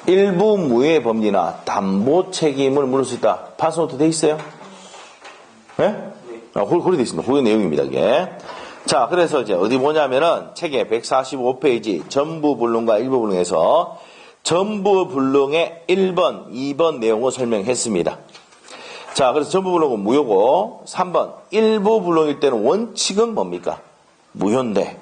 일부 무효의 법리나 담보 책임을 물을 수 있다. 판소노트 되어 있어요? 네? 그렇게 되어 있습니다. 그게 내용입니다, 이게. 자, 그래서 이제 어디 보냐면은 책의 145페이지 전부 불능과 일부 불능에서 전부 불능의 1번, 2번 내용을 설명했습니다. 자, 그래서 전부 불능은 무효고 3번 일부 불능일 때는 원칙은 뭡니까? 무효인데.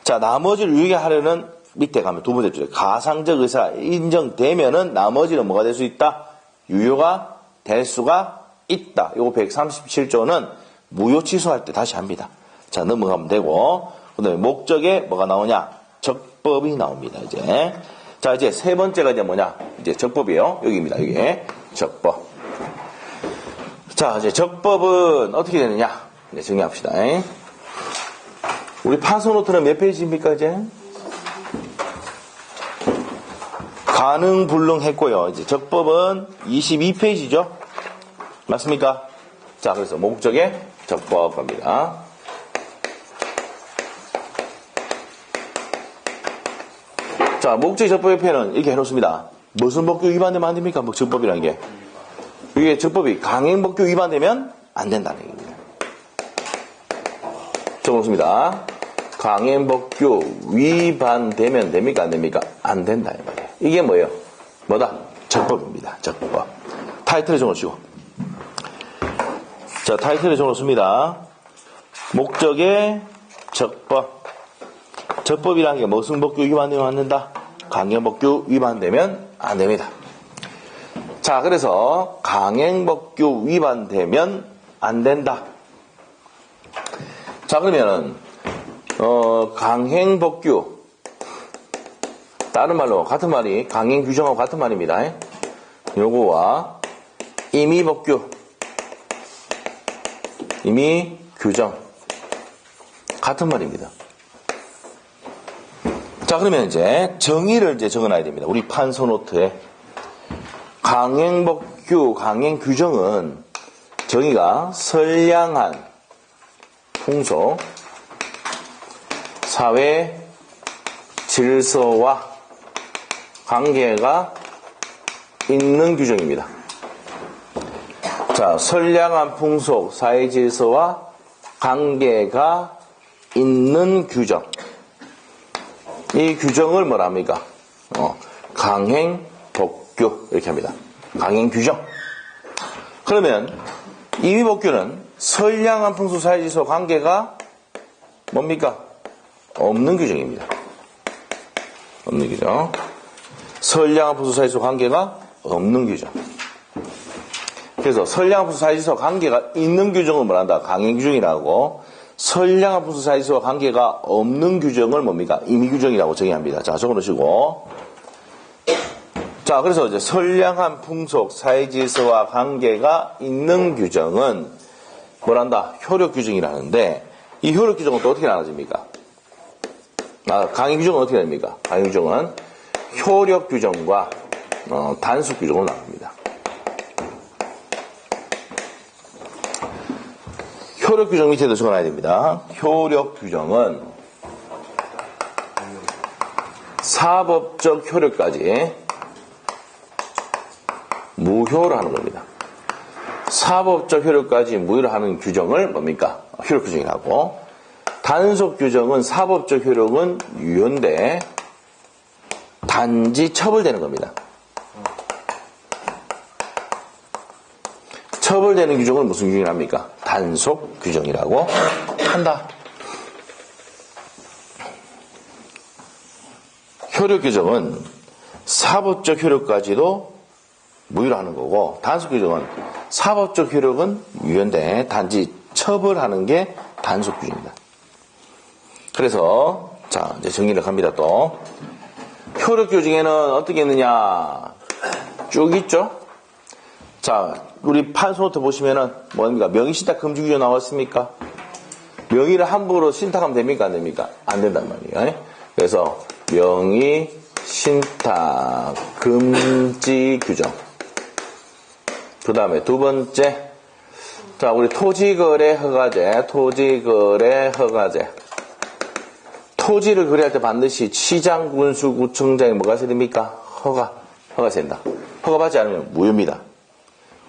자, 나머지를 유효하게 하려는 밑에 가면 두 번째 줄에 가상적 의사가 인정되면은 나머지는 뭐가 될 수 있다? 유효가 될 수가 있다. 요거 137조는 무효 취소할 때 다시 합니다. 자, 넘어가면 되고, 그 다음에 목적에 뭐가 나오냐? 적법이 나옵니다, 이제. 자, 이제 세 번째가 이제 뭐냐? 이제 적법이에요. 여기입니다, 여기. 적법. 자, 이제 적법은 어떻게 되느냐? 네, 정리합시다. 우리 판소노트는 몇 페이지입니까, 이제? 가능, 불능 했고요. 이제 적법은 22페이지죠? 맞습니까? 자, 그래서 목적의 적법 갑니다. 자, 목적의 적법 옆에는 이렇게 해놓습니다. 무슨 법규 위반되면 안 됩니까? 뭐 적법이라는 게. 이게 적법이 강행법규 위반되면 안 된다는 얘기입니다. 적어놓습니다. 강행법규 위반되면 됩니까? 안 됩니까? 안 된다. 이 말이에요. 이게 뭐예요? 뭐다? 적법입니다. 적법. 타이틀에 적어주시고. 자, 타이틀에 적어놓습니다. 목적의 적법. 적법이라는 게 무슨 법규 위반되면 안 된다? 강행법규 위반되면 안 됩니다. 자, 그래서 강행법규 위반되면 안 된다. 자, 그러면은 강행법규, 다른 말로 같은 말이 강행규정하고 같은 말입니다. 요거와 임의법규, 임의규정 같은 말입니다. 자, 그러면 이제 정의를 이제 적어놔야 됩니다. 우리 판소노트에 강행법규, 강행규정은 정의가 선량한 풍속, 사회 질서와 관계가 있는 규정입니다. 자, 선량한 풍속, 사회 질서와 관계가 있는 규정. 이 규정을 뭐라 합니까? 강행법규 이렇게 합니다. 강행규정. 그러면 임의법규는 선량한 풍속, 사회 질서, 관계가 뭡니까? 없는 규정입니다. 없는 규정. 선량한 풍속, 사회 질서, 관계가 없는 규정. 그래서 선량한 풍속, 사회 질서, 관계가 있는 규정을 뭐라 한다? 강행규정이라고. 선량한 풍속, 사회 질서와 관계가 없는 규정을 뭡니까? 임의규정이라고 정의합니다. 자, 적어놓으시고. 자, 그래서 이제 선량한 풍속, 사회 질서와 관계가 있는 규정은 뭐란다? 효력 규정이라는데, 이 효력 규정은 또 어떻게 나눠집니까? 강행 규정은 어떻게 됩니까? 강행 규정은 효력 규정과 단속 규정으로 나옵니다. 효력 규정 밑에도 적어놔야 됩니다. 효력 규정은 사법적 효력까지 무효로 하는 겁니다. 사법적 효력까지 무효로 하는 규정을 뭡니까? 효력 규정이라고. 단속 규정은 사법적 효력은 유효인데 단지 처벌되는 겁니다. 처벌되는 규정을 무슨 규정이랍니까? 단속 규정이라고 한다. 효력 규정은 사법적 효력까지도 무효로 하는 거고, 단속 규정은 사법적 효력은 유효인데 단지 처벌하는 게 단속 규정입니다. 그래서 자 이제 정리를 합니다. 또 효력 규정에는 어떻게 있느냐 쭉 있죠. 자 우리 판소노트 보시면은 뭡니까? 명의신탁 금지 규정 나왔습니까? 명의를 함부로 신탁하면 됩니까? 안 됩니까? 안 된단 말이에요. 그래서 명의신탁 금지 규정. 그 다음에 두 번째, 자 우리 토지거래 허가제, 토지거래 허가제. 토지를 거래할 때 반드시 시장, 군수, 구청장이 뭐가 있어야 됩니까? 허가 된다. 허가받지 않으면 무효입니다.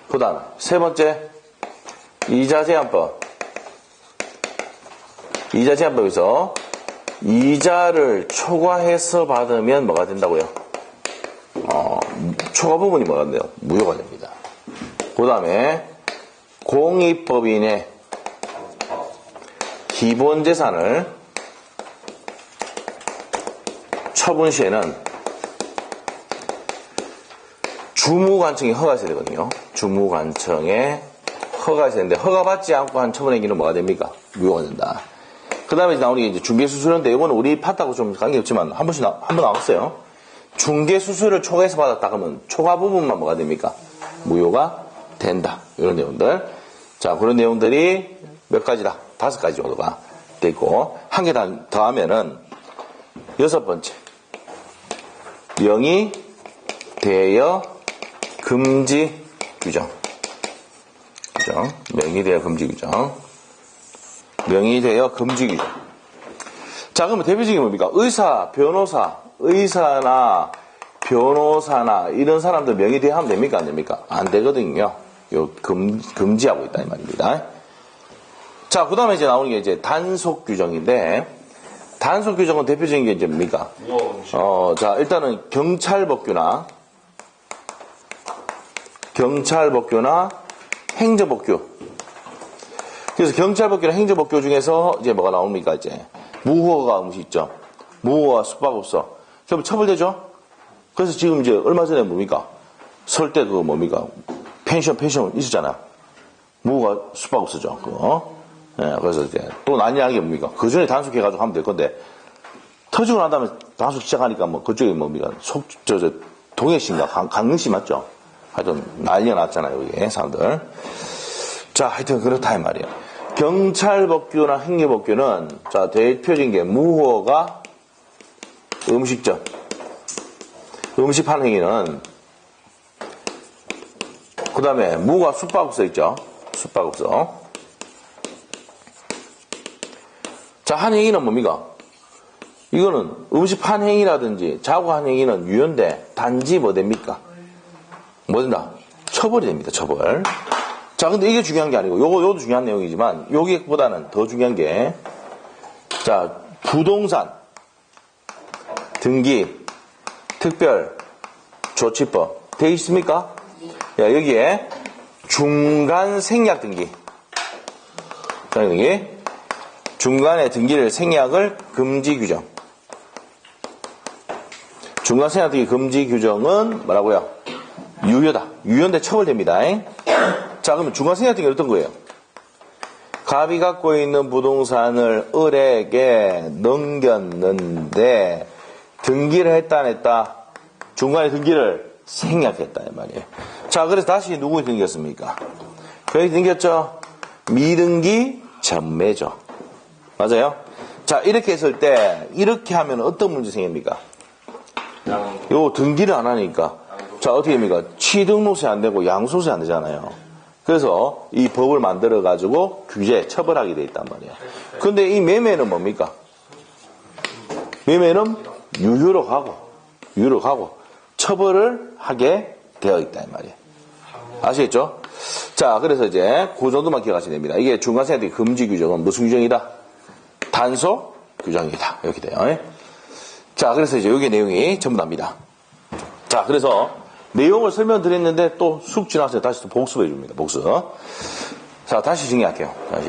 그 다음 세 번째, 이자 제한법. 이자 제한법에서 이자를 초과해서 받으면 뭐가 된다고요? 초과 부분이 뭐가 된대요? 무효가 됩니다. 그 다음에 공익법인의 기본재산을 처분 시에는 주무관청이 허가가 있어야 되거든요. 주무관청에 허가가 있어야 되는데 허가받지 않고 한 처분행위는 뭐가 됩니까? 무효가 된다. 그 다음에 나오는 게 이제 중개수수료인데 이거는 우리 파트하고 좀 관계없지만 한 번 나왔어요. 중개수수료를 초과해서 받았다 그러면 초과 부분만 뭐가 됩니까? 무효가 된다. 이런 내용들. 자, 그런 내용들이 몇 가지다? 5가지 정도가 돼 있고, 한 개 더 하면은, 6번째. 명의 대여 금지 규정. 명의 대여 금지 규정. 명의 대여 금지 규정. 자, 그러면 대표적인 뭡니까? 의사나 변호사나 이런 사람들 명의 대여하면 됩니까? 안 됩니까? 안 되거든요. 요 금지하고 있다 이 말입니다. 자, 그 다음에 이제 나오는 게 이제 단속 규정인데, 단속 규정은 대표적인 게 이제 뭡니까? 자, 일단은 경찰법규나 행정법규. 그래서 경찰법규나 행정법규 중에서 이제 뭐가 나옵니까? 이제 무허가 음식 있죠. 무허가 숙박업소. 그럼 처벌되죠? 그래서 지금 이제 얼마 전에 뭡니까? 설 때 그거 뭡니까? 펜션 있었잖아요. 무허가 숙박업소죠. 그거. 예, 그래서 이제 또 난리나는 게 뭡니까? 그 전에 단속해가지고 하면 될 건데, 터지고 난 다음에 단속 시작하니까 뭐 그쪽에 뭡니까? 동해시인가? 강릉시 맞죠? 하여튼 난리가 났잖아요, 여기 사람들. 자, 하여튼 그렇다 이 말이에요. 경찰법규나 행정법규는 자, 대표적인 게 무허가 음식점. 음식 파는 행위는 그 다음에 무허가 숙박업소 있죠? 숙박업소. 자, 한 행위는 뭡니까? 이거는 음식 판 행위라든지 자고 한 행위는 유효인데 단지 뭐 됩니까? 뭐 된다? 처벌이 됩니다. 처벌. 자, 근데 이게 중요한 게 아니고 요것도 중요한 내용이지만 여기보다는 더 중요한 게 자, 부동산 등기 특별 조치법 되어 있습니까? 야, 여기에 중간 생략 등기. 자, 여기 중간에 등기를 생략을 금지 규정. 중간 생략 등기 금지 규정은 뭐라고요? 유효다. 유효인데 처벌됩니다. 자, 그러면 중간 생략 등기는 어떤 거예요? 갑이 갖고 있는 부동산을 을에게 넘겼는데 등기를 했다 안 했다? 중간에 등기를 생략했다 이 말이에요. 자, 그래서 다시 누구 등기였습니까? 거기 등겼죠? 미등기 전매죠. 맞아요? 자, 이렇게 했을 때 이렇게 하면 어떤 문제 생깁니까? 요 등기를 안 하니까. 자, 어떻게 됩니까? 취등록세 안 되고 양도세 안 되잖아요. 그래서 이 법을 만들어가지고 규제, 처벌하게 돼 있단 말이에요. 근데 이 매매는 뭡니까? 매매는 유효로 가고, 처벌을 하게 되어 있다, 이 말이에요. 아시겠죠? 자, 그래서 이제 그 정도만 기억하시면 됩니다. 이게 중간생활 금지 규정은 무슨 규정이다? 단속 규정이다. 이렇게 돼요. 자, 그래서 이제 여기 내용이 전부 납니다. 자, 그래서 내용을 설명드렸는데 또 쑥 지나서 다시 또 복습해 줍니다. 복습. 자, 다시 정리할게요. 다시.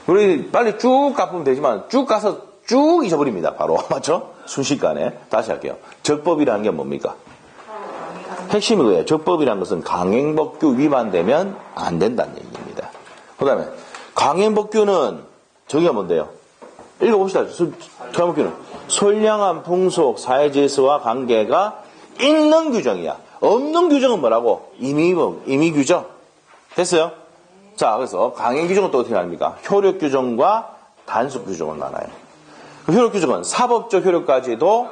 우리 빨리 쭉 가보면 되지만 쭉 가서 쭉 잊어버립니다. 바로. 맞죠? 순식간에. 다시 할게요. 적법이라는 게 뭡니까? 핵심이 그거예요. 적법이라는 것은 강행법규 위반되면 안 된다는 얘기입니다. 그 다음에 강행법규는 정의가 뭔데요? 읽어봅시다. 강행법규는 선량한 풍속, 사회질서와 관계가 있는 규정이야. 없는 규정은 뭐라고? 임의 규정. 됐어요? 자, 그래서 강행 규정은 또 어떻게 합니까? 효력 규정과 단속 규정을 나눠요. 그 효력 규정은 사법적 효력까지도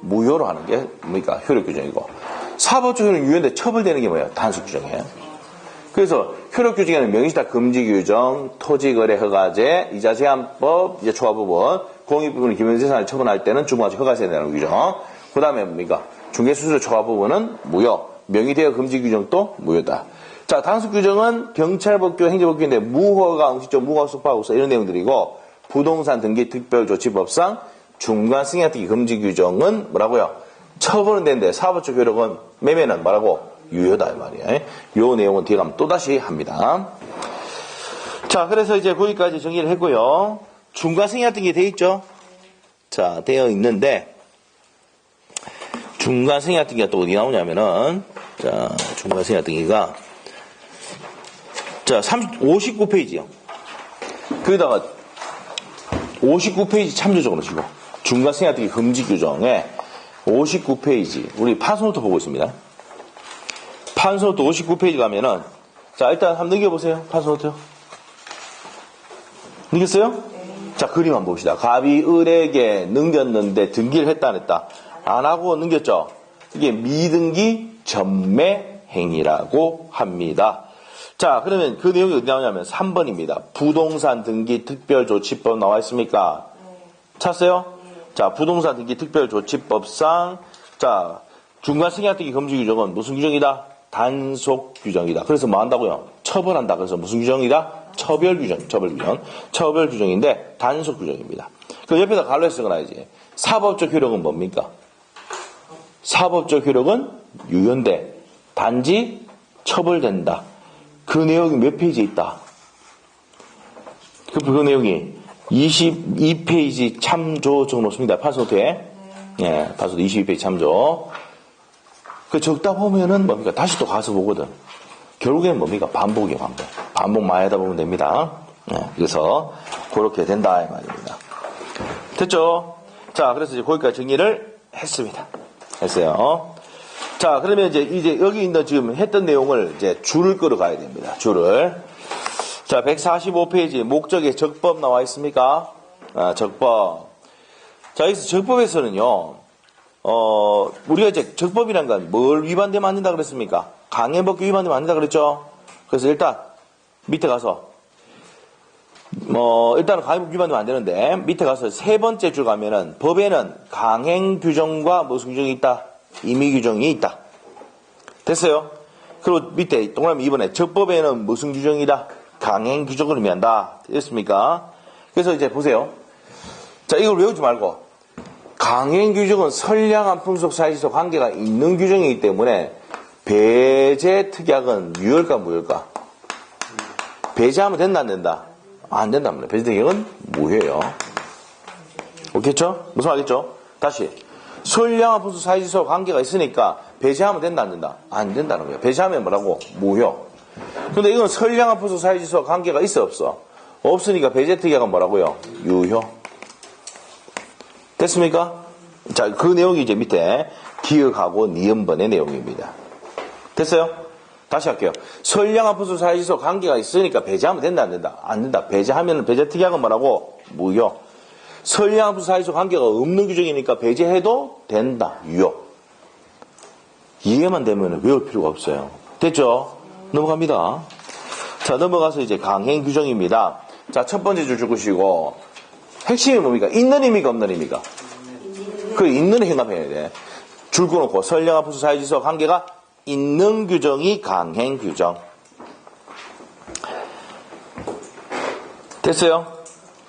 무효로 하는 게 뭡니까? 효력 규정이고, 사법적 효력은 유효인데 처벌되는 게 뭐예요? 단속 규정이에요. 그래서 효력 규정에는 명의시타 금지 규정, 토지거래 허가제, 이자 제한법, 이제 초과부분, 공익부분을 기본재산을 처분할 때는 중과적 허가세에 대한 규정. 그 다음에 뭡니까? 중개수수료 초과 부분은 무효, 명의대여 금지 규정도 무효다. 자, 단속 규정은 경찰법규, 행정법규인데 무허가, 음식적 무허가 속박으로서 이런 내용들이고, 부동산 등기 특별조치법상 중간 승인 등기 금지 규정은 뭐라고요? 처벌은 되는데 사법적 효력은 매매는 뭐라고? 유효다 이 말이에요. 요 내용은 뒤에 가면 또다시 합니다. 자, 그래서 이제 거기까지 정리를 했고요. 중간 승인 등기 되어 있죠? 자, 되어 있는데 중간 승인 등기가 또 어디 나오냐면은, 자, 중간 승인 등기가, 자, 59페이지요. 거기다가 59페이지 참조적으로 치고, 중간 승인 등기 금지 규정에 59페이지, 우리 판서노트 보고 있습니다. 판서노트 59페이지 가면은, 자, 일단 한번 넘겨보세요. 판서노트요. 넘겼어요? 자, 그림 한번 봅시다. 갑이 을에게 넘겼는데 등기를 했다 안 했다? 안 하고 넘겼죠. 이게 미등기 전매 행위라고 합니다. 자, 그러면 그 내용이 어디 나오냐면 3번입니다. 부동산 등기 특별조치법 나와 있습니까? 찾았어요? 자, 부동산 등기 특별조치법상, 자, 중간 승인 등기 금지 규정은 무슨 규정이다? 단속 규정이다. 그래서 뭐 한다고요? 처벌한다. 그래서 무슨 규정이다? 처벌 규정인데 단속 규정입니다. 그 옆에다 갈로 해서 적어놔야지. 사법적 효력은 뭡니까? 사법적 효력은 유효인데 단지 처벌된다. 그 내용이 몇 페이지에 있다? 그 내용이 22페이지 참조 적어놓습니다. 판소트에. 예, 판소트 22페이지 참조. 그 적다 보면은 뭡니까? 다시 또 가서 보거든. 결국에는 뭡니까? 반복이에요, 반복. 반복 많이 하다 보면 됩니다. 예, 그래서 그렇게 된다 이 말입니다. 됐죠? 자, 그래서 이제 거기까지 정리를 했습니다. 했어요. 자, 그러면 이제 여기 있는 지금 했던 내용을 이제 줄을 끌어 가야 됩니다. 줄을. 자, 145페이지 목적에 적법 나와 있습니까? 아, 적법. 자, 여기서 적법에서는요, 우리가 이제 적법이란 건 뭘 위반되면 안 된다 그랬습니까? 강행법규 위반되면 안 된다 그랬죠? 그래서 일단 밑에 가서 일단은 강행법규 위반되면 안 되는데 밑에 가서 세 번째 줄 가면은 법에는 강행 규정과 무슨 규정이 있다? 임의 규정이 있다. 됐어요? 그리고 밑에 동그라미 2번에 적법에는 무슨 규정이다? 강행 규정을 의미한다. 됐습니까? 그래서 이제 보세요. 자, 이걸 외우지 말고 강행 규정은 선량한 풍속 사회지수 관계가 있는 규정이기 때문에 배제 특약은 유효일까 무효일까? 배제하면 된다 안 된다? 안 된답니다. 배제 특약은 무효예요. 오겠죠? 무슨 말이겠죠? 다시 선량한 풍속 사회지수 관계가 있으니까 배제하면 된다 안 된다? 안 된다는 거예요. 배제하면 뭐라고? 무효. 근데 이건 선량한 풍속 사회지수 관계가 있어 없어? 없으니까 배제 특약은 뭐라고요? 유효. 됐습니까? 자, 그 내용이 이제 밑에 기억하고 니은번의 내용입니다. 됐어요? 다시 할게요. 선량한 풍속 사회지수 관계가 있으니까 배제하면 된다 안 된다? 안 된다. 배제하면 배제 특약은 뭐라고? 무효. 선량합수 사이에서 관계가 없는 규정이니까 배제해도 된다. 유효. 이해만 되면 외울 필요가 없어요. 됐죠? 넘어갑니다. 자, 넘어가서 이제 강행 규정입니다. 자, 첫 번째 줄 적으시고, 핵심이 뭡니까? 있는 의미가 없는 의미가? 그 있는 행합해야 돼. 줄 꺼놓고 선량합수 사이에서 관계가 있는 규정이 강행 규정. 됐어요?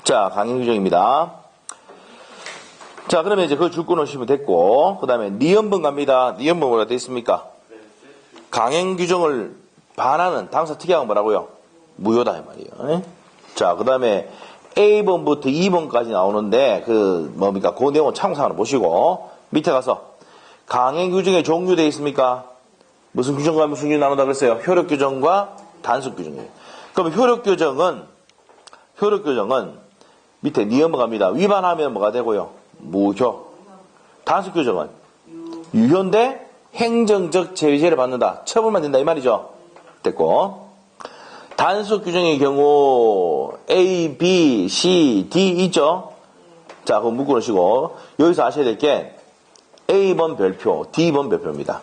자, 강행 규정입니다. 자, 그러면 이제 그걸 줄 끊으시면 됐고, 그 다음에 니은번 갑니다. 니은번 뭐가 되어 있습니까? 강행 규정을 반하는 당사 특이한 건 뭐라고요? 무효다, 이 말이에요. 자, 그 다음에 A번부터 2번까지 나오는데, 뭡니까? 그 내용은 참고사항을 보시고, 밑에 가서, 강행 규정의 종류 되어 있습니까? 무슨 규정과 무슨 규정 나눈다 그랬어요? 효력 규정과 단속 규정이에요. 그럼 효력 규정은 밑에 니은번 갑니다. 위반하면 뭐가 되고요? 무효. 단속 규정은 유효인데 행정적 제재를 받는다. 처벌만 된다 이 말이죠. 됐고, 단속 규정의 경우 A, B, C, D 있죠. 자, 그거 묶어놓으시고 여기서 아셔야 될 게 A번 별표, D번 별표입니다.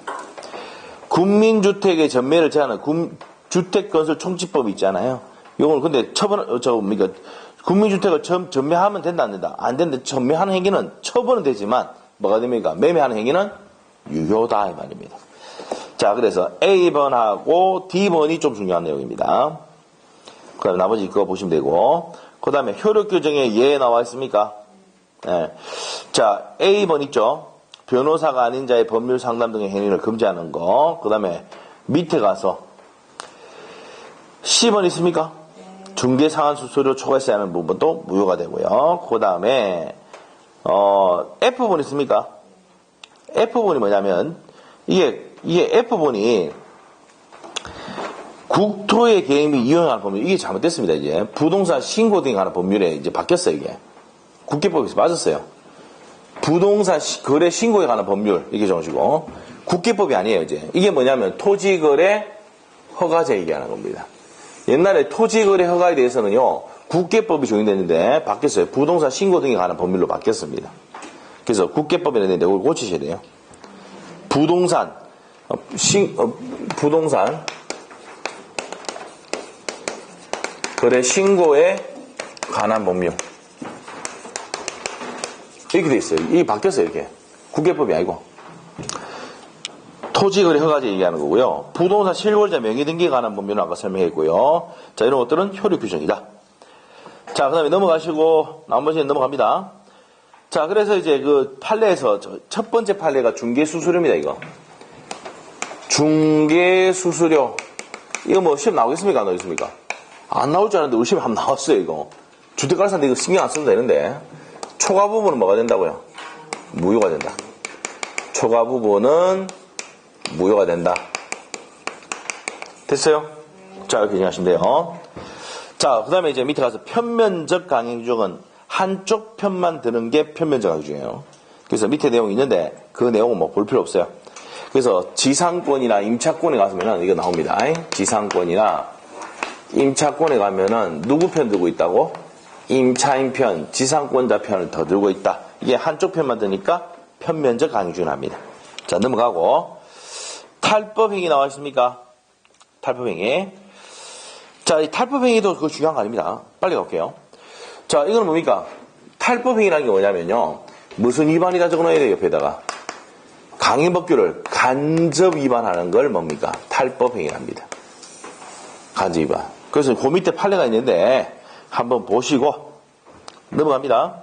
군민주택의 전매를 제한하는 주택건설총칙법이 있잖아요. 요건 근데 그러니까 국민주택을 전매하면 된다, 안 된다? 안 된다. 전매하는 행위는 처벌은 되지만, 뭐가 됩니까? 매매하는 행위는 유효다, 이 말입니다. 자, 그래서 A번하고 D번이 좀 중요한 내용입니다. 그 다음에 나머지 그거 보시면 되고, 그 다음에 효력 규정에 예 나와 있습니까? 네. 자, A번 있죠? 변호사가 아닌 자의 법률 상담 등의 행위를 금지하는 거. 그 다음에 밑에 가서 C번 있습니까? 중개 상한 수수료 초과했어야 하는 부분도 무효가 되고요. 그 다음에 F번 있습니까? F번이 뭐냐면 이게 F번이 국토의 개임이 이용하는 법률, 이게 잘못됐습니다. 이제 부동산 신고 등에 관한 법률에 이제 바뀌었어요. 이게 국계법에서 맞았어요. 부동산 거래 신고에 관한 법률 이렇게 정하시고, 국계법이 아니에요. 이제 이게 뭐냐면 토지거래 허가제 얘기하는 겁니다. 옛날에 토지거래 허가에 대해서는요, 국계법이 적용됐는데 바뀌었어요. 부동산 신고 등에 관한 법률로 바뀌었습니다. 그래서 국계법이 있는데 이걸 고치셔야 돼요. 부동산 거래 신고에 관한 법률 이렇게 돼 있어요. 이게 바뀌었어요. 이렇게 국계법이 아니고 토지거래 허가제 얘기하는 거고요. 부동산 실거래자 명의등기에 관한 법률은 아까 설명했고요. 자, 이런 것들은 효력 규정이다. 자, 그 다음에 넘어가시고 나머지는 넘어갑니다. 자, 그래서 이제 그 판례에서 첫 번째 판례가 중개수수료입니다. 이거 중개수수료 이거 뭐 시험 나오겠습니까? 안 나오겠습니까? 안 나올 줄 알았는데 우리 시험에 한번 나왔어요. 이거 주택가락사인데 이거 신경 안 써도 되는데, 초과 부분은 뭐가 된다고요? 무효가 된다. 초과 부분은 무효가 된다. 됐어요? 자, 이렇게 정하시면 돼요. 자, 그 다음에 이제 밑에 가서 편면적 강행 규정은 한쪽 편만 드는 게 편면적 강행 규정이에요. 그래서 밑에 내용이 있는데 그 내용은 뭐 볼 필요 없어요. 그래서 지상권이나 임차권에 가면은 이거 나옵니다. 지상권이나 임차권에 가면은 누구 편 들고 있다고? 임차인 편, 지상권자 편을 더 들고 있다. 이게 한쪽 편만 드니까 편면적 강행 규정합니다. 자, 넘어가고 탈법행위 나와 있습니까? 탈법행위. 자, 이 탈법행위도 그거 중요한 거 아닙니다. 빨리 갈게요. 자, 이거는 뭡니까? 탈법행위라는 게 뭐냐면요, 무슨 위반이다 적어놔야 돼요. 옆에다가 강행법규를 간접 위반하는 걸 뭡니까? 탈법행위랍니다. 간접 위반. 그래서 그 밑에 판례가 있는데 한번 보시고 넘어갑니다.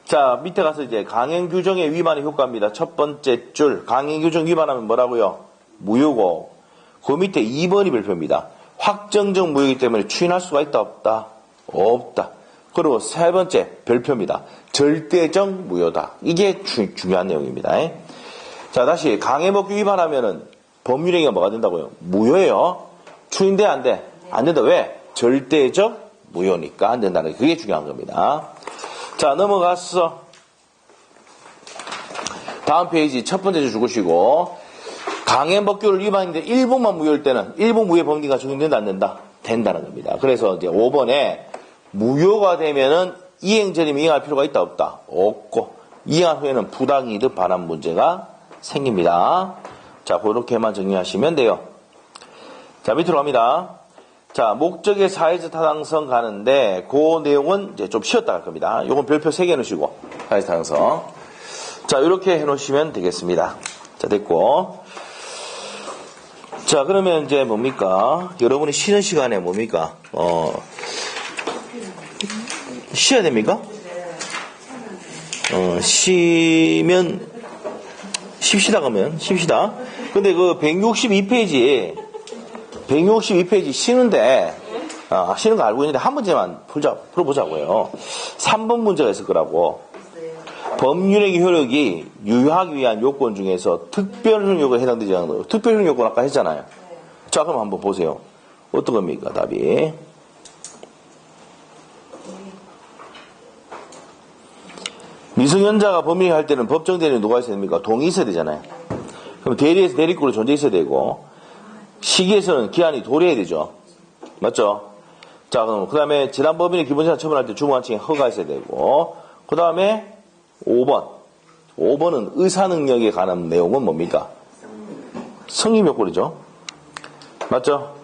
자, 밑에 가서 이제 강행규정의 위반의 효과입니다. 첫 번째 줄, 강행규정 위반하면 뭐라고요? 무효고, 그 밑에 2번이 별표입니다. 확정적 무효이기 때문에 추인할 수가 있다, 없다? 없다. 그리고 세 번째 별표입니다. 절대적 무효다. 이게 중요한 내용입니다. 자, 다시 강행법규 위반하면은 법률행위가 뭐가 된다고요? 무효예요. 추인돼, 안 돼? 안 된다. 왜? 절대적 무효니까 안 된다는 게 그게 중요한 겁니다. 자, 넘어가서 다음 페이지 첫 번째 줄 주시고, 강행법규를 위반인데 일본만 무효일 때는 일본 무효 법리가 적용된다, 안 된다? 된다는 겁니다. 그래서 이제 5번에 무효가 되면은 이행 전이면 이행할 필요가 있다, 없다? 없고, 이행한 후에는 부당이득 반환 문제가 생깁니다. 자, 그렇게만 정리하시면 돼요. 자, 밑으로 갑니다. 자, 목적의 사회적 타당성 가는데, 그 내용은 이제 좀 쉬었다 갈 겁니다. 요건 별표 3개 해놓으시고, 사회적 타당성. 자, 이렇게 해놓으시면 되겠습니다. 자, 됐고. 자, 그러면 이제 뭡니까? 여러분이 쉬는 시간에 뭡니까? 쉬어야 됩니까? 쉬면, 쉽시다 그러면, 쉽시다. 근데 그 162페이지 쉬는데, 쉬는 거 알고 있는데 한 문제만 풀어보자고요. 3번 문제가 있을 거라고. 법률의 효력이 유효하기 위한 요건 중에서 특별효력 요건에 해당되지 않는 거. 특별효력 요건 아까 했잖아요. 자, 그럼 한번 보세요. 어떤 겁니까, 답이? 미성년자가 법률할 때는 법정 대리인 누가 있어야 됩니까? 동의 있어야 되잖아요. 그럼 대리에서 대리권으로 존재 있어야 되고, 시기에서는 기한이 도래해야 되죠. 맞죠? 자, 그럼 그 다음에 지난 법인의 기본재산 처분할 때 주무관청에 허가 있어야 되고, 그 다음에 5번은 의사능력에 관한 내용은 뭡니까? 성립 요건이죠. 맞죠?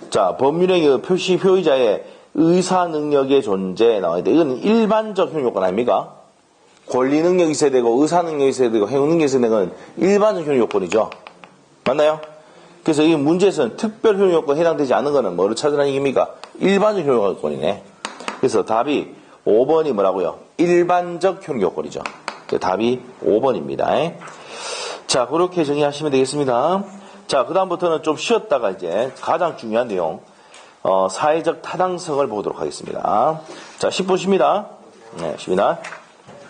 자, 법률의 표시 표의자의 의사능력의 존재 나와야 돼. 이건 일반적 효력 요건 아닙니까? 권리능력이 있어야 되고, 의사능력이 있어야 되고, 행위능력이 있어야 되는 건 일반적 효력 요건이죠. 맞나요? 그래서 이 문제에서는 특별 효력 요건에 해당되지 않는 거는 뭐를 찾으라는 얘기입니까? 일반적 효력 요건이네. 그래서 답이 5번이 뭐라고요? 일반적 효력 요건이죠. 답이 5번입니다. 자, 그렇게 정리하시면 되겠습니다. 자, 그 다음부터는 좀 쉬었다가 이제 가장 중요한 내용, 사회적 타당성을 보도록 하겠습니다. 자, 10분 쉽니다. 네, 쉽니다.